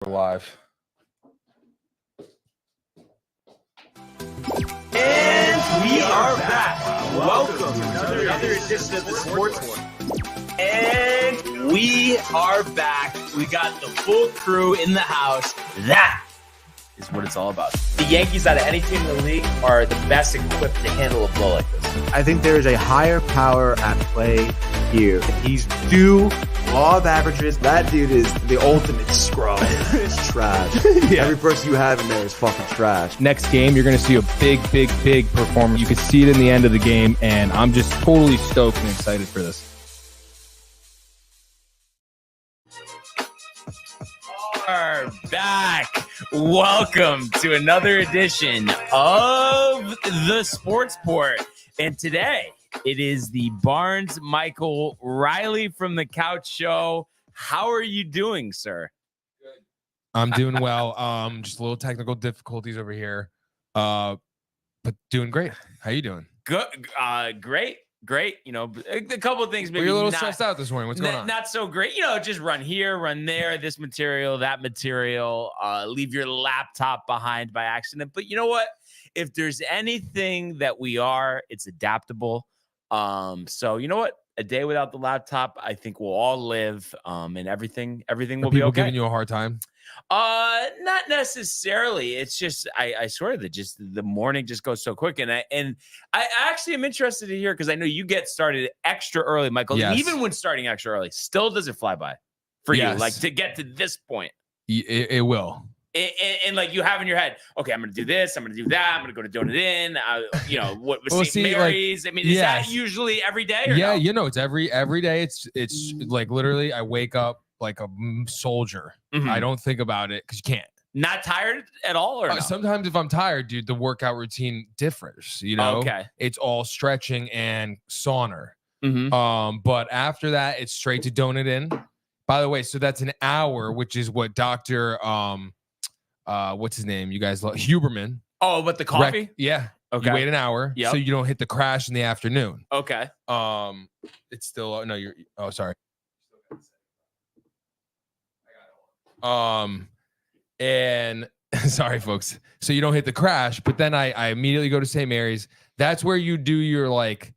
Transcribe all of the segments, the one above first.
We're live. And we are back. Welcome to another edition of the Sports One. And we are back. We got the full crew in the house. That is what it's all about. The Yankees, out of any team in the league, are the best equipped to handle a blow like this. I think there is a higher power at play here. He's due law of averages. That dude is the ultimate scrub. It's trash. Yeah. Every person you have in there is fucking trash. Next game, you're going to see a big performance. You can see it in the end of the game, and I'm just totally stoked and excited for this. Are back. Welcome to another edition of the Sports Port. And today it is the Barnes Michael Riley from the Couch Show. How are you doing, sir? I'm doing well. Just a little technical difficulties over here. But doing great. How you doing? Good. Great. You know, a couple of things maybe You're a little not, stressed out this morning. What's going on? Not so great. You know, just run here, run there, this material, that material, leave your laptop behind by accident. But you know what? If there's anything that we are, it's adaptable. So you know what? A day without the laptop, I think we'll all live, and everything will be okay. People giving you a hard time? Not necessarily. It's just I swear that just the morning just goes so quick, and I actually am interested to hear, because I know you get started extra early, Michael. Yes. And even when starting extra early, still does it fly by for you? Like to get to this point, It will. And like you have in your head, okay, I'm going to do this, I'm going to do that, I'm going to go to Donut Inn. You know what was Well, St. Mary's? I mean, is that usually every day? Or Yeah, no? you know, it's every day. It's like literally, I wake up like a soldier. Mhm. I don't think about it because you can't. Not tired at all, or no? Sometimes if I'm tired, dude, the workout routine differs. You know, Okay. It's all stretching and sauna. Mhm. But after that, it's straight to Donut Inn. By the way, so that's an hour, which is what Dr. What's his name? You guys love Huberman. Oh, but the coffee? Yeah. Okay. You wait an hour, Yep. so you don't hit the crash in the afternoon. Okay. It's still no. You're. Oh, sorry. And sorry, folks. So you don't hit the crash, but then I immediately go to St. Mary's. That's where you do your like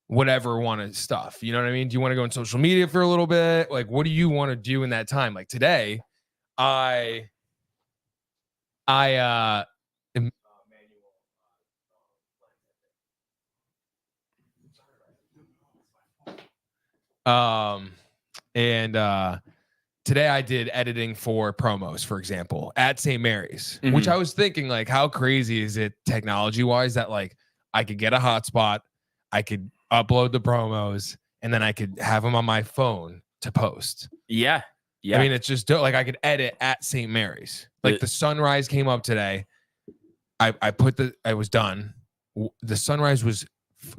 whatever wanted stuff. You know what I mean? Do you want to go on social media for a little bit? Like, what do you want to do in that time? Like today, I today I did editing for promos, for example, at St. Mary's, which I was thinking, like, how crazy is it technology wise that like I could get a hotspot, I could upload the promos, and then I could have them on my phone to post. Yeah. I mean, it's just like I could edit at St. Mary's. Like the sunrise came up today. I was done. The sunrise was,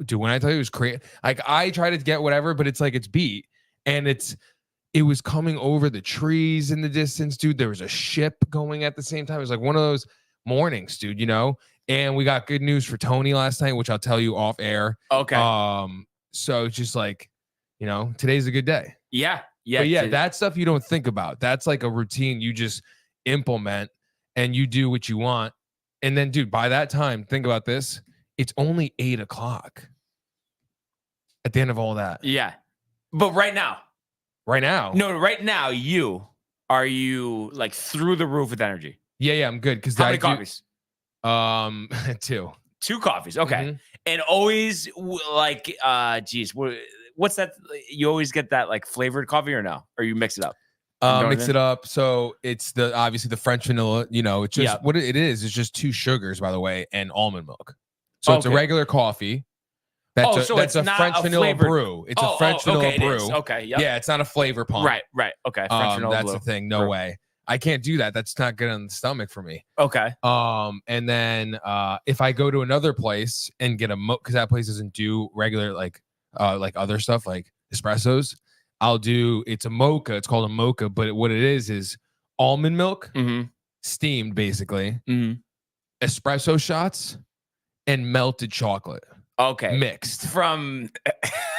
dude, when I tell you it was crazy, like I try to get whatever, but it's like it's beat, and it was coming over the trees in the distance, dude. There was a ship going at the same time. It was like one of those mornings, dude, you know? And we got good news for Tony last night, which I'll tell you off air. Okay. So it's just like, you know, today's a good day. Yeah. But yeah, that stuff you don't think about. That's like a routine you just implement and you do what you want. And then, dude, by that time, think about this. It's only 8:00 at the end of all that. Yeah. But right now. Right now. No, right now, are you like through the roof with energy? Yeah, I'm good. How many coffees? 2. 2 coffees. Okay. Mhm. And always like, what's that? You always get that like flavored coffee or no? Or you mix it up? Mix it up. So it's obviously the French vanilla, you know, it's just what it is. It's just 2 sugars, by the way, and almond milk. So it's a regular coffee. That's it's a not French vanilla flavored brew. It's a French vanilla brew. Okay. Yep. Yeah, it's not a flavor pump. Right. Okay. French vanilla that's blue. the thing. No way. I can't do that. That's not good on the stomach for me. Okay. And then if I go to another place and get because that place doesn't do regular like other stuff like espressos, it's a mocha. It's called a mocha, but what it is almond milk, steamed basically, espresso shots, and melted chocolate. Okay. Mixed from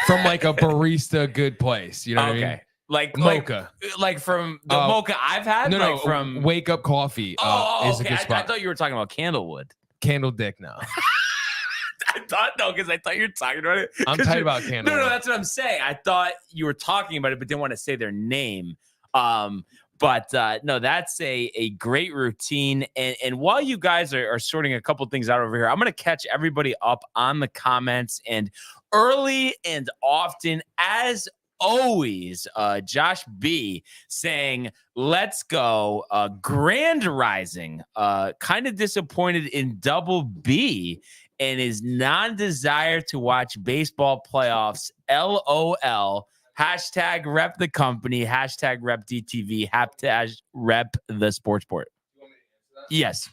like a barista good place. You know what I mean? Mocha. like from the mocha I've had. No, from Wake Up Coffee. Is a okay. good spot. I thought you were talking about Candlewood. Candle Dick now. I thought because I thought you were talking about it. I'm tight about Candlewood. No, that's what I'm saying. I thought you were talking about it, but didn't want to say their name. But no, that's a great routine. And while you guys are sorting a couple things out over here, I'm going to catch everybody up on the comments. And early and often, as always, Josh B saying, let's go. Grand Rising, kind of disappointed in Double B and his non-desire to watch baseball playoffs. LOL. Hashtag rep the company, hashtag rep DTV, hashtag rep the sports port. Yes.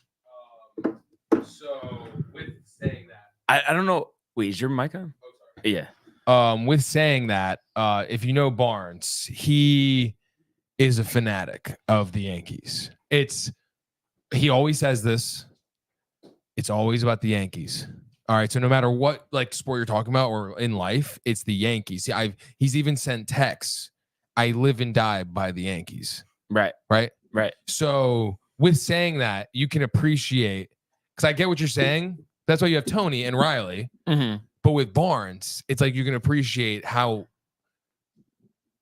So with saying that, I don't know. Wait, is your mic on? Oh, sorry. Yeah. With saying that, if you know Barnes, he is a fanatic of the Yankees. He always says this. It's always about the Yankees. All right, so no matter what like sport you're talking about or in life, it's the Yankees. See, he's even sent texts. I live and die by the Yankees. Right. So with saying that, you can appreciate, because I get what you're saying. That's why you have Tony and Riley. Mm-hmm. But with Barnes, it's like you can appreciate how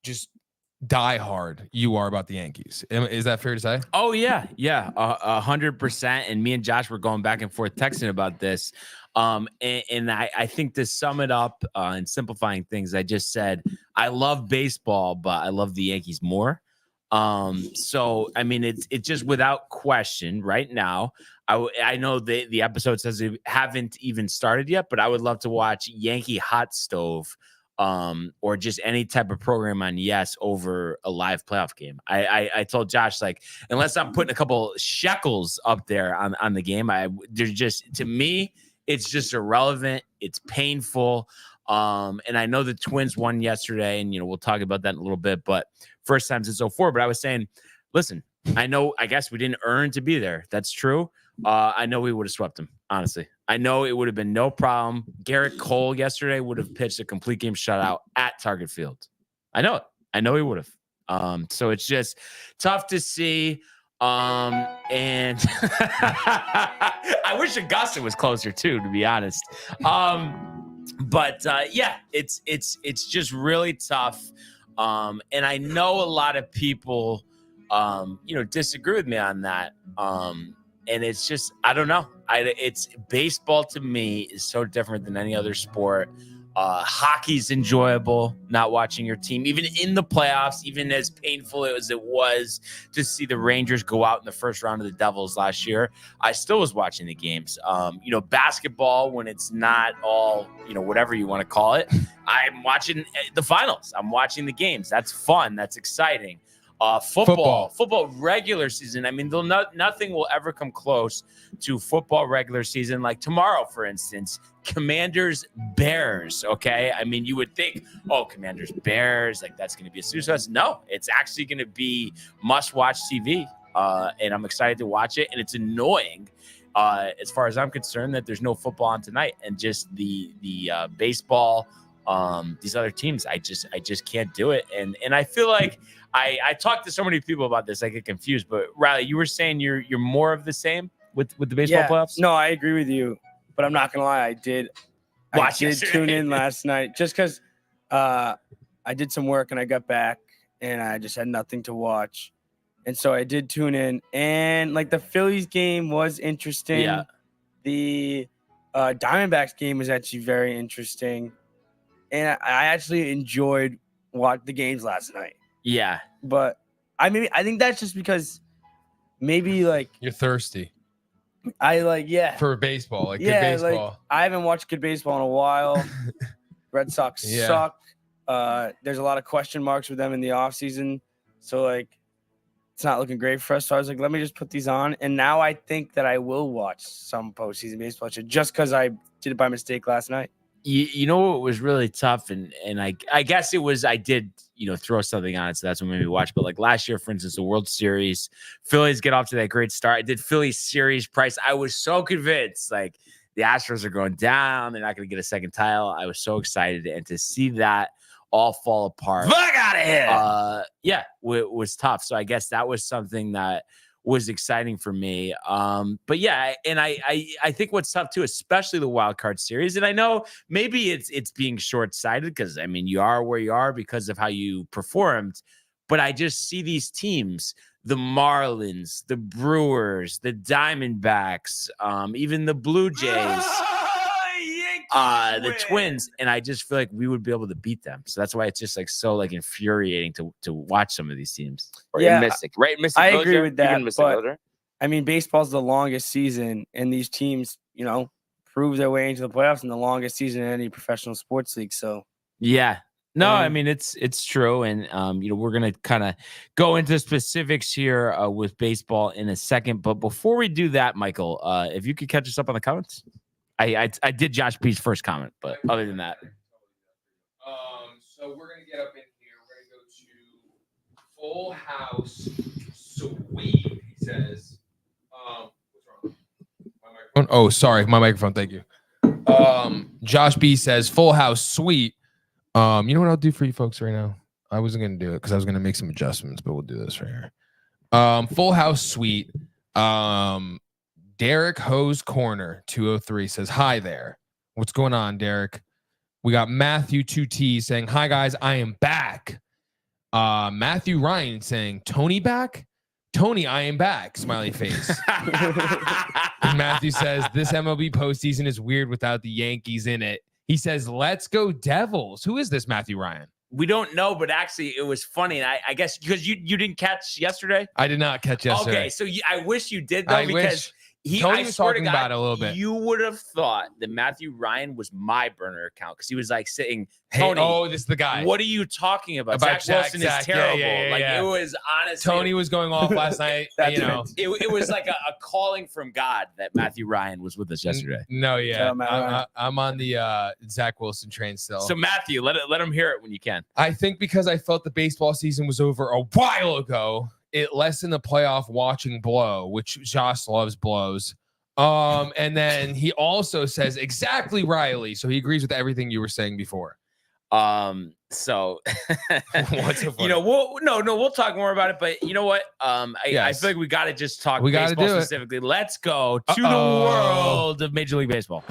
just die hard you are about the Yankees. Is that fair to say? Oh yeah, 100%. And me and Josh were going back and forth texting about this. And I think to sum it up and simplifying things, I just said I love baseball, but I love the Yankees more. So I mean, it's just without question right now. I know the episode says we haven't even started yet, but I would love to watch Yankee Hot Stove. Or just any type of program on Yes over a live playoff game. I told Josh, like, unless I'm putting a couple shekels up there on the game, there's just, to me, it's just irrelevant. It's painful. And I know the Twins won yesterday, and we'll talk about that in a little bit, but first time since 04. But I was saying, listen, I guess we didn't earn to be there. That's true. I know we would have swept them, honestly. I know it would have been no problem. Garrett Cole yesterday would have pitched a complete game shutout at Target Field. I know it. I know he would have. So it's just tough to see. And I wish Augusta was closer too, to be honest. But yeah, it's just really tough. And I know a lot of people, disagree with me on that. And it's just, I don't know. It's baseball to me is so different than any other sport. Hockey's enjoyable, not watching your team, even in the playoffs, even as painful as it was to see the Rangers go out in the first round of the Devils last year. I still was watching the games. Basketball, when it's not all, whatever you want to call it, I'm watching the finals. I'm watching the games. That's fun. That's exciting. Football regular season. I mean, nothing will ever come close to football regular season. Like tomorrow, for instance, Commanders Bears. Okay, I mean, you would think, Commanders Bears, like that's going to be a success. No, it's actually going to be must-watch TV, and I'm excited to watch it. And it's annoying, as far as I'm concerned, that there's no football on tonight, and just the baseball. These other teams, I just can't do it, and I feel like. I talked to so many people about this, I get confused. But Riley, you were saying you're more of the same with the baseball playoffs? No, I agree with you, but I'm not gonna lie, I did tune in last night just because I did some work and I got back and I just had nothing to watch, and so I did tune in. And like the Phillies game was interesting. Yeah. The Diamondbacks game was actually very interesting, and I actually enjoyed the games last night. Yeah, but I think that's just because maybe like you're thirsty. For baseball, good baseball. Like I haven't watched good baseball in a while. Red Sox suck. There's a lot of question marks with them in the offseason, so like it's not looking great for us. So I was like, let me just put these on, and now I think that I will watch some postseason baseball just because I did it by mistake last night. You know what was really tough, and I guess it was I did throw something on it, so that's what made me watch. But like last year, for instance, the World Series, Phillies get off to that great start. I did Phillies series price. I was so convinced like the Astros are going down, they're not going to get a second title. I was so excited, and to see that all fall apart. Fuck out of here. Yeah, was tough. So I guess that was something that was exciting for me. But yeah, and I think what's tough too, especially the wild card series, and I know maybe it's being short-sighted because I mean you are where you are because of how you performed, but I just see these teams, the Marlins, the Brewers, the Diamondbacks, even the Blue Jays, the Twins, and I just feel like we would be able to beat them. So that's why it's just like so like infuriating to watch some of these teams. Or Yeah, in Mystic, right? Mystic I Village, agree right? with You're that, in Mystic but- Village, right? I mean, baseball's the longest season, and these teams, prove their way into the playoffs in the longest season in any professional sports league. So Yeah. No, I Um, mean it's true, and we're gonna kind of go into specifics here with baseball in a second. But before we do that, Michael, if you could catch us up on the comments, I did Josh B's first comment, but other than that, So we're gonna get up in here. We're gonna go to Full House Sweet. He says, what's wrong? My microphone. Oh, sorry, my microphone. Thank you. Josh B says, Full House Sweet. You know what I'll do for you folks right now? I wasn't gonna do it because I was gonna make some adjustments, but we'll do this right here. Full House Sweet. Derek Hose Corner 203 says, hi there. What's going on, Derek? We got Matthew 2T saying, hi guys, I am back. Matthew Ryan saying, Tony back? Tony, I am back. Smiley face. And Matthew says, this MLB postseason is weird without the Yankees in it. He says, let's go Devils. Who is this Matthew Ryan? we don't know. But actually, it was funny. And I guess because you didn't catch yesterday. I did not catch yesterday. Okay, so I wish you did though, I because wish. Tony I was swear to talking God, about it a little bit. You would have thought that Matthew Ryan was my burner account because he was like saying, Hey, Tony, oh, this is the guy. what are you talking about? About Zach Wilson Zach. is Yeah, terrible. yeah, like yeah. it was honestly Tony was going off last night. That's you know. it was like a calling from God that Matthew Ryan was with us yesterday. No, yeah. Tell Matt Ryan. I'm on the Zach Wilson train still. So Matthew, let him hear it when you can. I think because I felt the baseball season was over a while ago, it lessened the playoff watching blow, which Josh loves blows. And then he also says exactly Riley. So he agrees with everything you were saying before. So What's so funny? we'll talk more about it, but you know what? I Yes. feel like we got to just talk We gotta baseball do it. specifically. Let's go to the Uh-oh. world of Major League Baseball.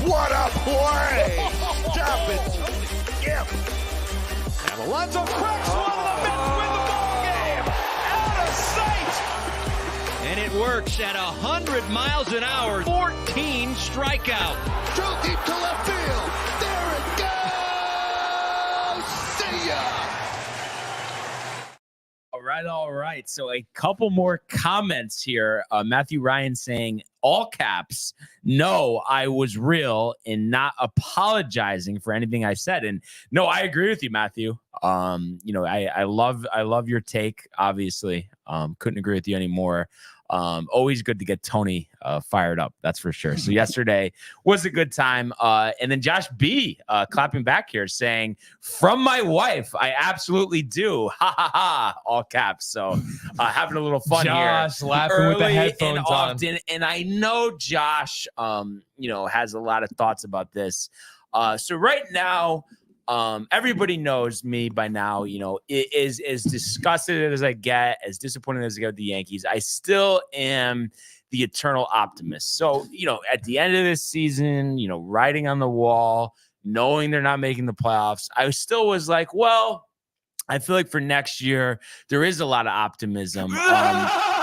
What a play! Stop it, Tony. Yep. And Alonso cracks one. The Mets win the ball game. Out of sight. And it works at 100 miles an hour. 14 strikeout. Too deep to left field. There it goes. See ya. All right. So a couple more comments here. Matthew Ryan saying, all caps, no, I was real and not apologizing for anything I said. And no, I agree with you, Matthew. I love your take, obviously. Couldn't agree with you anymore. Always good to get Tony fired up. That's for sure. So yesterday was a good time. And then Josh B clapping back here saying, from my wife, I absolutely do. Ha ha ha. All caps. So having a little fun Josh here. laughing with the Early headphones and on. often. And I know Josh, has a lot of thoughts about this. So right now, everybody knows me by now, it is as disgusted as I get, as disappointed as I get with the Yankees. I still am the eternal optimist. So, at the end of this season, writing on the wall, knowing they're not making the playoffs, I still was like, well, I feel like for next year, there is a lot of optimism.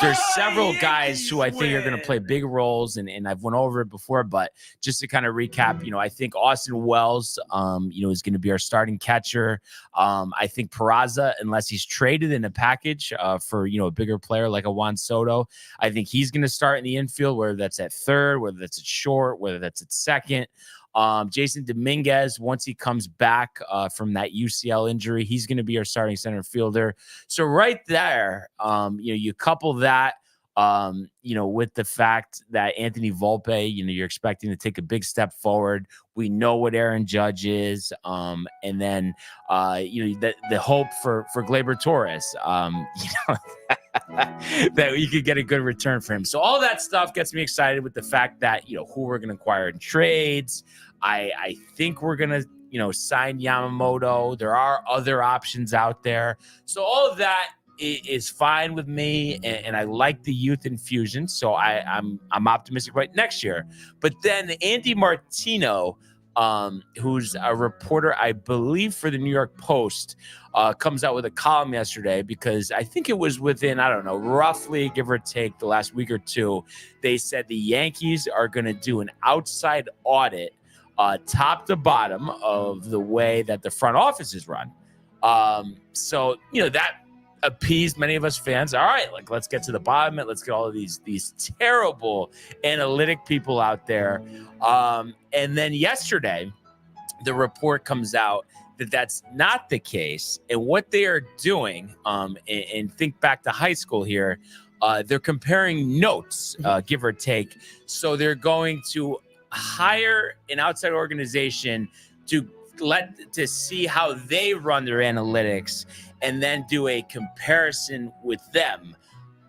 There's several guys who I think are going to play big roles, and I've went over it before, but just to kind of recap, I think Austin Wells, is going to be our starting catcher. I think Peraza, unless he's traded in a package for, a bigger player like a Juan Soto, I think he's going to start in the infield, whether that's at third, whether that's at short, whether that's at second. Jason Dominguez, once he comes back from that UCL injury, he's going to be our starting center fielder. So right there, you couple that With the fact that Anthony Volpe, you're expecting to take a big step forward. We know what Aaron Judge is. And then, the hope for Gleyber Torres, that you could get a good return for him. So all that stuff gets me excited with the fact that, who we're going to acquire in trades. I think we're going to, sign Yamamoto. There are other options out there. So all of that is fine with me, and I like the youth infusion. So I'm optimistic about next year. But then Andy Martino, who's a reporter, I believe, for the New York Post, comes out with a column yesterday, because I think it was within, I don't know, roughly give or take the last week or two, they said the Yankees are going to do an outside audit, top to bottom, of the way that the front office is run. So that appeased many of us fans. All right, let's get to the bottom of it. Let's get all of these terrible analytic people out there. And then yesterday, the report comes out that that's not the case. And what they are doing, and think back to high school here, they're comparing notes, give or take. So they're going to hire an outside organization to see how they run their analytics, and then do a comparison with them.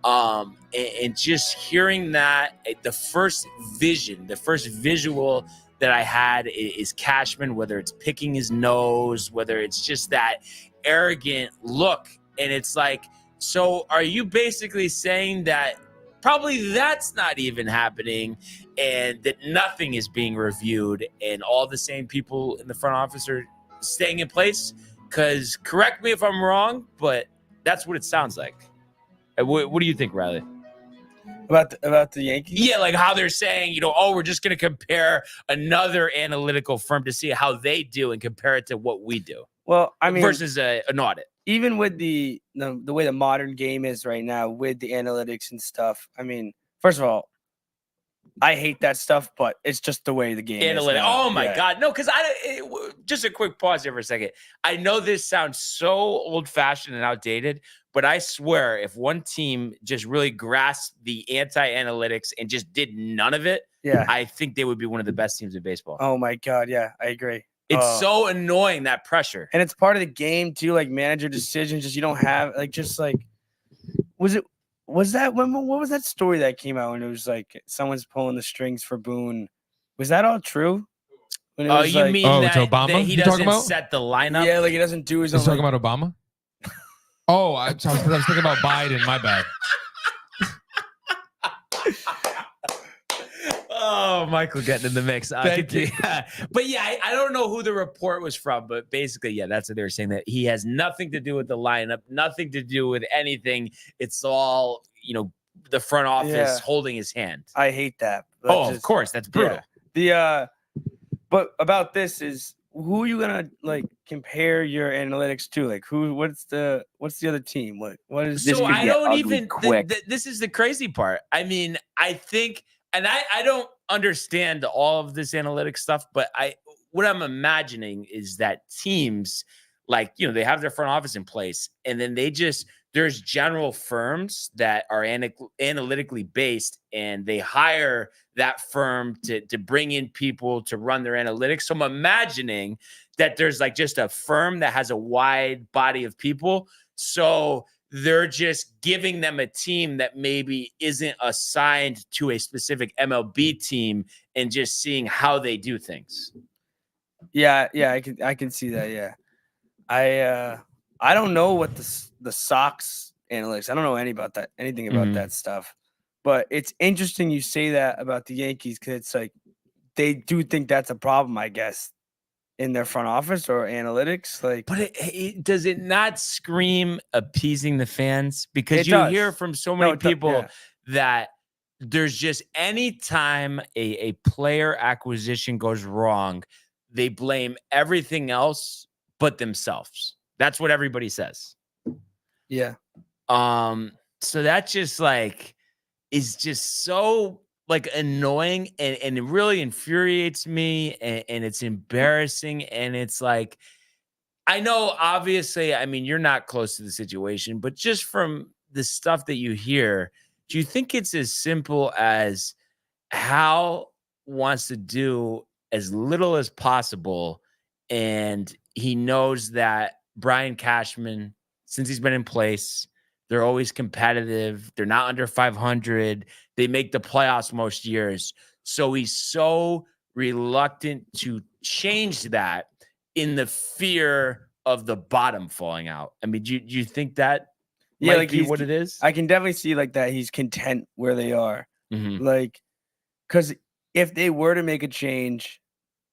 And just hearing that, the first visual that I had is Cashman, whether it's picking his nose, whether it's just that arrogant look. And it's like, so are you basically saying that probably that's not even happening, and that nothing is being reviewed, and all the same people in the front office are staying in place? Because correct me if I'm wrong, but that's what it sounds like. What do you think, Riley? About the Yankees? Yeah, like how they're saying, we're just going to compare another analytical firm to see how they do and compare it to what we do. Well, I mean, versus an audit. Even with the way the modern game is right now, with the analytics and stuff. I mean, first of all, I hate that stuff, but it's just the way the game is now. Oh my God. No, because just a quick pause here for a second. I know this sounds so old-fashioned and outdated, but I swear if one team just really grasped the anti-analytics and just did none of it, I think they would be one of the best teams in baseball. Oh my God. Yeah, I agree. It's so annoying, that pressure. And it's part of the game too, like manager decisions. Just you don't have what was that story that came out when it was like someone's pulling the strings for Boone? Was that all true? Oh, you mean it's Obama? That he doesn't set the lineup? Yeah, like he doesn't do his own. He's talking about Obama? Oh, I was thinking about Biden. My bad. Oh, Michael getting in the mix. Thank you. But yeah, I don't know who the report was from, but basically, yeah, that's what they were saying, that he has nothing to do with the lineup, nothing to do with anything. It's all, the front office holding his hand. I hate that. Of course, that's brutal. Yeah. But about this is, who are you gonna compare your analytics to? Like, what's the other team? What is this? So I don't even. This is the crazy part. I mean, I think. And I don't understand all of this analytics stuff, but what I'm imagining is that teams, they have their front office in place, and then there's general firms that are analytically based, and they hire that firm to bring in people to run their analytics. So I'm imagining that there's just a firm that has a wide body of people. So they're just giving them a team that maybe isn't assigned to a specific MLB team, and just seeing how they do things. Yeah, I can see that. Yeah, I don't know what the Sox analytics. I don't know anything about that stuff. But it's interesting you say that about the Yankees, because it's like they do think that's a problem, I guess, in their front office or analytics. But does it not scream appeasing the fans? Because you hear from so many people that there's just any time a player acquisition goes wrong, they blame everything else but themselves. That's what everybody says. Yeah. So that just is just so annoying, and it really infuriates me, and it's embarrassing. And it's I know, obviously, I mean, you're not close to the situation, but just from the stuff that you hear, do you think it's as simple as Hal wants to do as little as possible, and he knows that Brian Cashman, since he's been in place, they're always competitive. They're not under 500. They make the playoffs most years. So he's so reluctant to change that in the fear of the bottom falling out. I mean, do you think that might be what it is? I can definitely see like that. He's content where they are. Mhm. Like, because if they were to make a change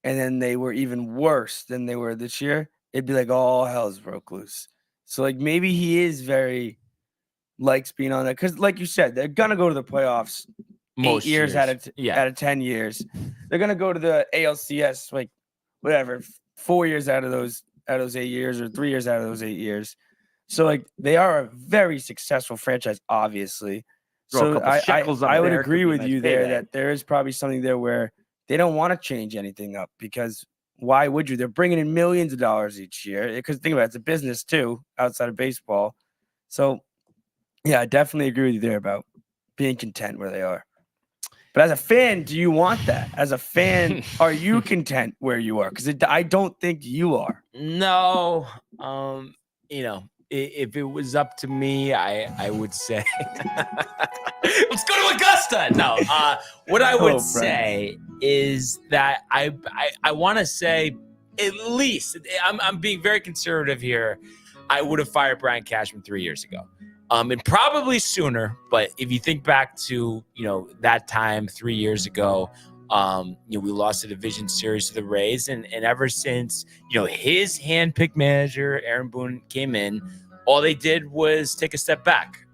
and then they were even worse than they were this year, it'd be like all hell's broke loose. So like maybe he is very likes being on that, because like you said, they're gonna go to the playoffs Most 8 years out of Yeah. out of 10 years. They're gonna go to the ALCS like whatever 4 years out of those 8 years, or 3 years out of those 8 years. So like they are a very successful franchise, obviously. Throw a So couple shekels I on would there, agree could be a with nice you there payday. that there is probably something there where they don't want to change anything up, because why would you? They're bringing in millions of dollars each year. Because think about it, it's a business too outside of baseball. So yeah, I definitely agree with you there about being content where they are. But as a fan, do you want that? As a fan, are you content where you are? Because I don't think you are. No, if it was up to me, I would say, let's go to Augusta. No, what I would say is that I want to say, at least, I'm being very conservative here. I would have fired Brian Cashman 3 years ago. And probably sooner, but if you think back to, that time 3 years ago, we lost the division series to the Rays, and ever since, his handpicked manager, Aaron Boone, came in, all they did was take a step back.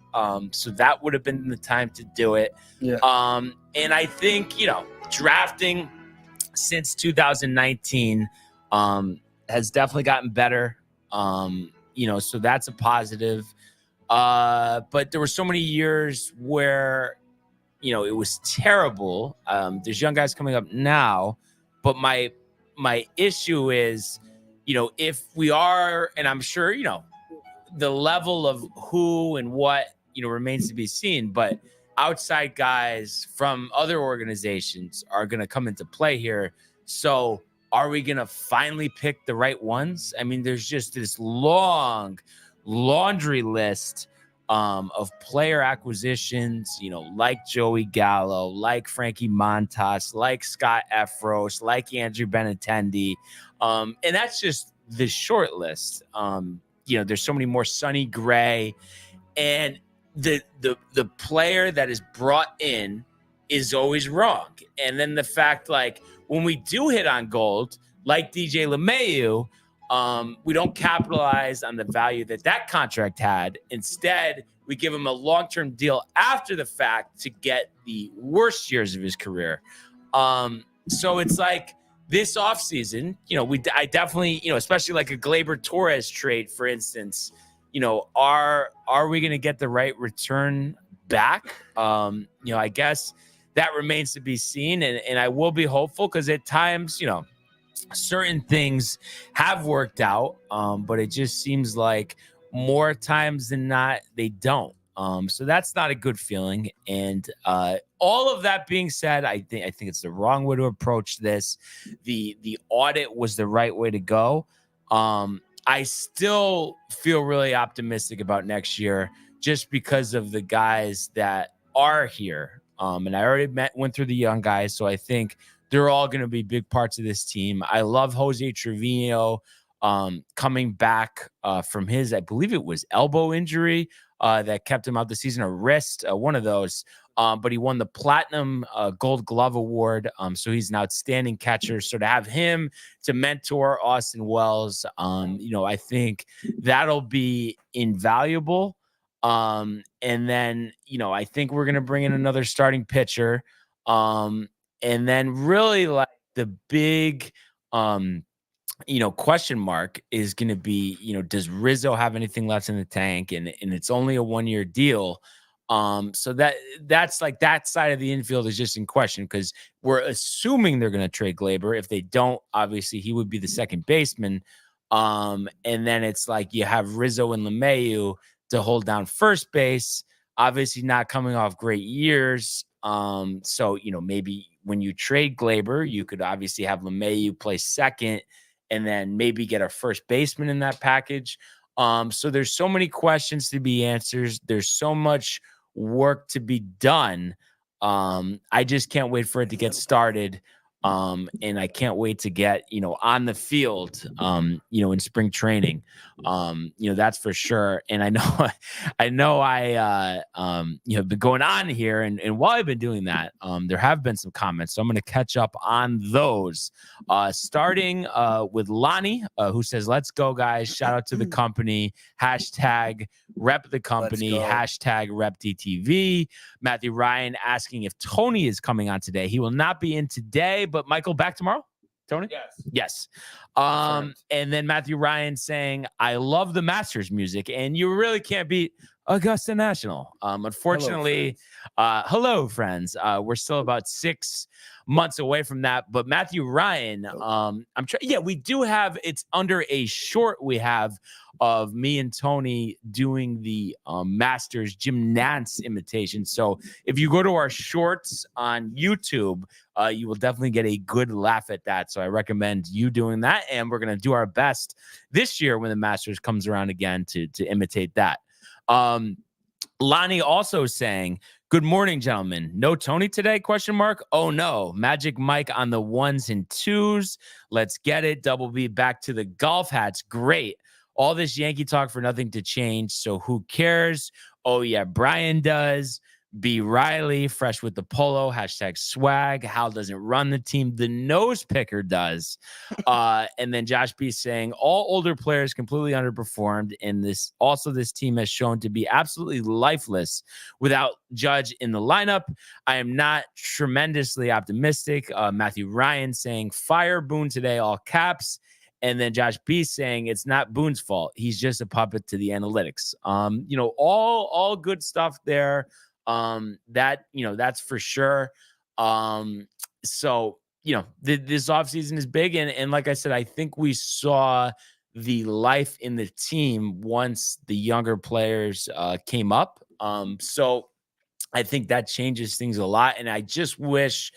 So that would have been the time to do it. Yeah. And I think, drafting since 2019 has definitely gotten better. So that's a positive. But there were so many years where, it was terrible. There's young guys coming up now, but my issue is, if we are, and I'm sure, the level of who and what, remains to be seen, but outside guys from other organizations are going to come into play here. So are we going to finally pick the right ones? I mean, there's just this long laundry list of player acquisitions, like Joey Gallo, like Frankie Montas, like Scott Efros, like Andrew Benintendi. And that's just the short list. There's so many more. Sonny Gray, and the player that is brought in is always wrong. And then the fact, like, when we do hit on gold, like DJ LeMahieu, we don't capitalize on the value that contract had. Instead, we give him a long-term deal after the fact to get the worst years of his career. So it's like this offseason, I definitely, especially like a Gleyber Torres trade, for instance, are we going to get the right return back? I guess that remains to be seen. And I will be hopeful, because at times, certain things have worked out, but it just seems like more times than not, they don't. So that's not a good feeling. And all of that being said, I think it's the wrong way to approach this. The audit was the right way to go. I still feel really optimistic about next year, just because of the guys that are here. And I already went through the young guys, so I think they're all going to be big parts of this team. I love Jose Trevino coming back from his, I believe it was elbow injury that kept him out the season, or wrist, one of those. But he won the Platinum Gold Glove Award. So he's an outstanding catcher. So to have him to mentor Austin Wells, I think that'll be invaluable. And then, I think we're going to bring in another starting pitcher. And then really, like, the big, question mark is going to be, does Rizzo have anything left in the tank? And it's only a 1-year deal. So that's like, that side of the infield is just in question, because we're assuming they're going to trade Gleyber. If they don't, obviously he would be the second baseman. And then it's like you have Rizzo and LeMahieu to hold down first base. obviously not coming off great years. So, maybe when you trade Glaber, you could obviously have LeMahieu play second and then maybe get a first baseman in that package. So there's so many questions to be answered. There's so much work to be done. I just can't wait for it to get started. And I can't wait to get, on the field, in spring training. That's for sure. And I know have been going on here. And while I've been doing that, there have been some comments. So I'm going to catch up on those, starting with Lonnie, who says, let's go, guys. Shout out to the company. Hashtag rep the company. Hashtag rep DTV. Matthew Ryan asking if Tony is coming on today. He will not be in today, but Michael, back tomorrow? Tony? Yes. And then Matthew Ryan saying, I love the Masters music, and you really can't beat Augusta National. Unfortunately, hello, friends. We're still about 6 months away from that. But Matthew Ryan, we do have, it's under a short we have of me and Tony doing the Masters Jim Nantz imitation. So if you go to our shorts on YouTube, you will definitely get a good laugh at that. So I recommend you doing that. And we're going to do our best this year when the Masters comes around again to imitate that. Lonnie also saying, good morning, gentlemen. No Tony today? ? Oh no. Magic Mike on the 1s and 2s. Let's get it. Double B back to the golf hats. Great. All this Yankee talk for nothing to change. So who cares? Oh yeah, Brian does. B. Riley, fresh with the polo, hashtag swag. Hal doesn't run the team. The nose picker does. And then Josh B saying all older players completely underperformed. And this team has shown to be absolutely lifeless without Judge in the lineup. I am not tremendously optimistic. Matthew Ryan saying fire Boone today, all caps. And then Josh B saying it's not Boone's fault. He's just a puppet to the analytics. All good stuff there. That's for sure. So, this offseason is big. And like I said, I think we saw the life in the team once the younger players came up. So I think that changes things a lot. And I just wish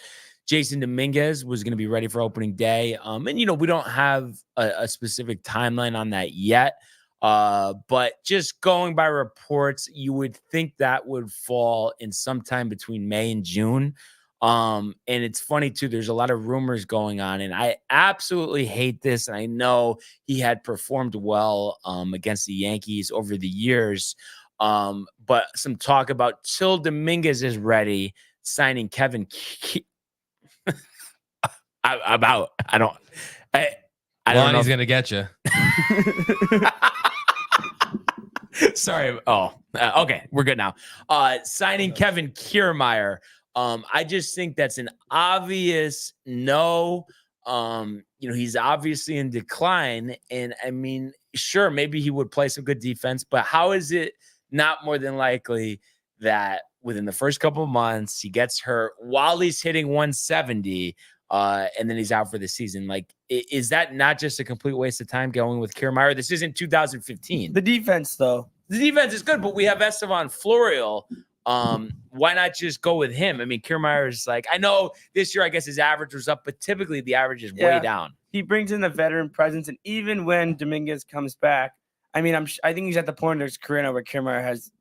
Jason Dominguez was going to be ready for opening day. And, we don't have a specific timeline on that yet. But just going by reports, you would think that would fall in sometime between May and June. And it's funny too, there's a lot of rumors going on, and I absolutely hate this. And I know he had performed well against the Yankees over the years. But some talk about till Dominguez is ready, signing Kevin I don't know. He's gonna get you. Sorry. Okay. We're good now. Signing Kevin Kiermaier. I just think that's an obvious no. He's obviously in decline. And I mean, sure, maybe he would play some good defense, but how is it not more than likely that within the first couple of months he gets hurt while he's hitting 170? And then he's out for the season. Like, is that not just a complete waste of time going with Kiermaier? This isn't 2015. The defense, though. The defense is good, but we have Estevan Florial. Why not just go with him? I mean, Kiermaier is like, I know this year, I guess his average was up, but typically the average is way down. He brings in the veteran presence, and even when Dominguez comes back, I mean, I think he's at the point of his career now where Kiermaier has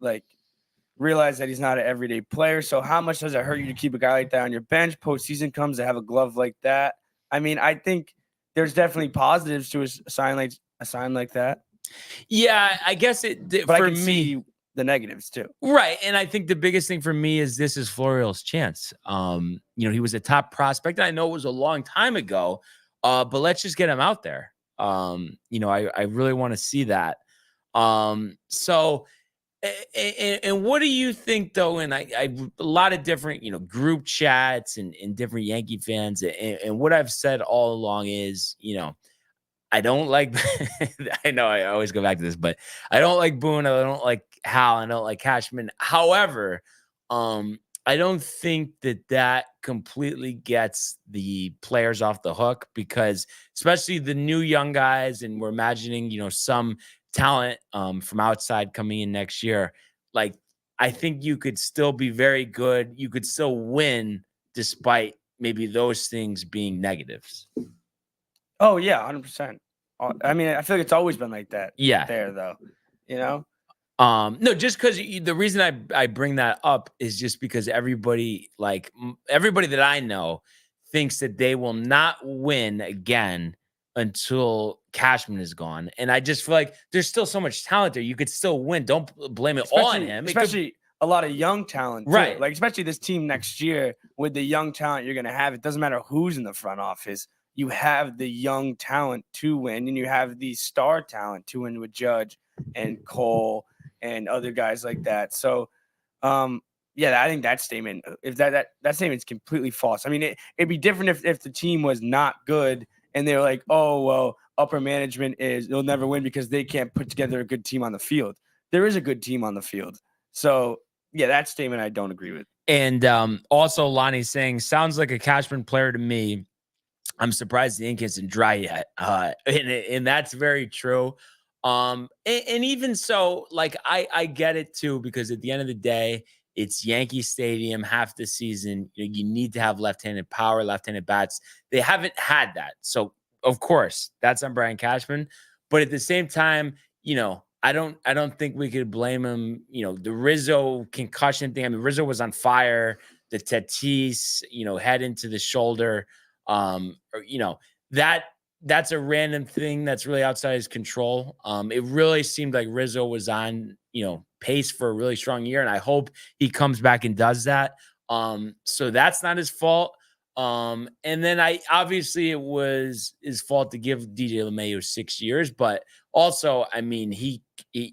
realized that he's not an everyday player. So how much does it hurt you to keep a guy like that on your bench? Postseason comes to have a glove like that. I mean, I think there's definitely positives to a sign like that. Yeah, I guess but for me, see the negatives too. Right. And I think the biggest thing for me is this is Florial's chance. He was a top prospect. I know it was a long time ago, but let's just get him out there. I really want to see that. So, and what do you think though? And I a lot of different, group chats and different Yankee fans. And what I've said all along is, I don't like, I know I always go back to this, but I don't like Boone. I don't like Hal. I don't like Cashman. However, I don't think that completely gets the players off the hook, because especially the new young guys, and we're imagining, some talent from outside coming in next year, like I think you could still be very good. You could still win despite maybe those things being negatives. Oh yeah, 100%. I mean, I feel like it's always been like that. Yeah. There though, you know. No, just because the reason I bring that up is just because everybody that I know thinks that they will not win again until Cashman is gone, and I just feel like there's still so much talent there. You could still win. Don't blame it all on him. Especially a lot of young talent, too. Right? Like especially this team next year with the young talent you're gonna have. It doesn't matter who's in the front office. You have the young talent to win, and you have the star talent to win with Judge and Cole and other guys like that. So, yeah, I think that statement, if that statement's completely false. I mean, it'd be different if the team was not good and they were like, oh, well, upper management they'll never win because they can't put together a good team on the field. There is a good team on the field. So, yeah, that statement I don't agree with. And also, Lonnie's saying, sounds like a Cashman player to me. I'm surprised the ink isn't dry yet. And that's very true. And even so, like, I get it too, because at the end of the day, it's Yankee Stadium half the season. You need to have left-handed power, left-handed bats. They haven't had that. So, of course, that's on Brian Cashman. But at the same time, I don't think we could blame him. The Rizzo concussion thing. I mean, Rizzo was on fire. The Tatis, head into the shoulder. That's a random thing that's really outside his control. It really seemed like Rizzo was on, pace for a really strong year, and I hope he comes back and does that. So that's not his fault. And then obviously it was his fault to give DJ LeMahieu 6 years, but also, I mean,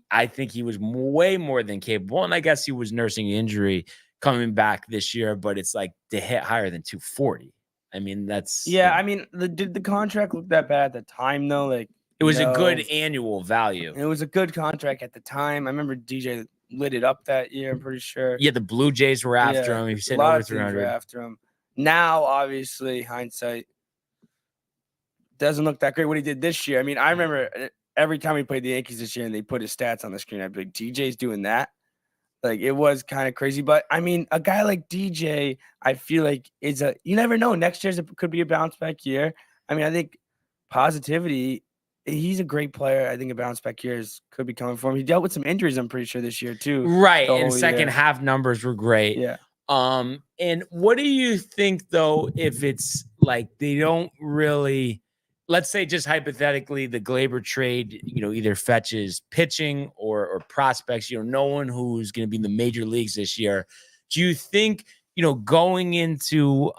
I think he was way more than capable, and I guess he was nursing an injury coming back this year, but it's like to hit higher than 240. I mean, that's I mean, did the contract look that bad at the time though? Like, it was a good annual value. It was a good contract at the time. I remember DJ lit it up that year. I'm pretty sure. Yeah, the Blue Jays were after him. He said a lot over of teams 300. were after him. Now, obviously, hindsight doesn't look that great. What he did this year. I mean, I remember every time we played the Yankees this year and they put his stats on the screen, I'd be like, DJ's doing that. Like, it was kind of crazy. But, I mean, a guy like DJ, I feel like you never know. Next year could be a bounce back year. I mean, I think positivity, he's a great player. I think a bounce back year could be coming for him. He dealt with some injuries, I'm pretty sure, this year too. Right. And second half numbers were great. Yeah. And what do you think, though, if it's like they don't really, let's say just hypothetically, the Gleyber trade, either fetches pitching or prospects, no one who's going to be in the major leagues this year. Do you think, going into,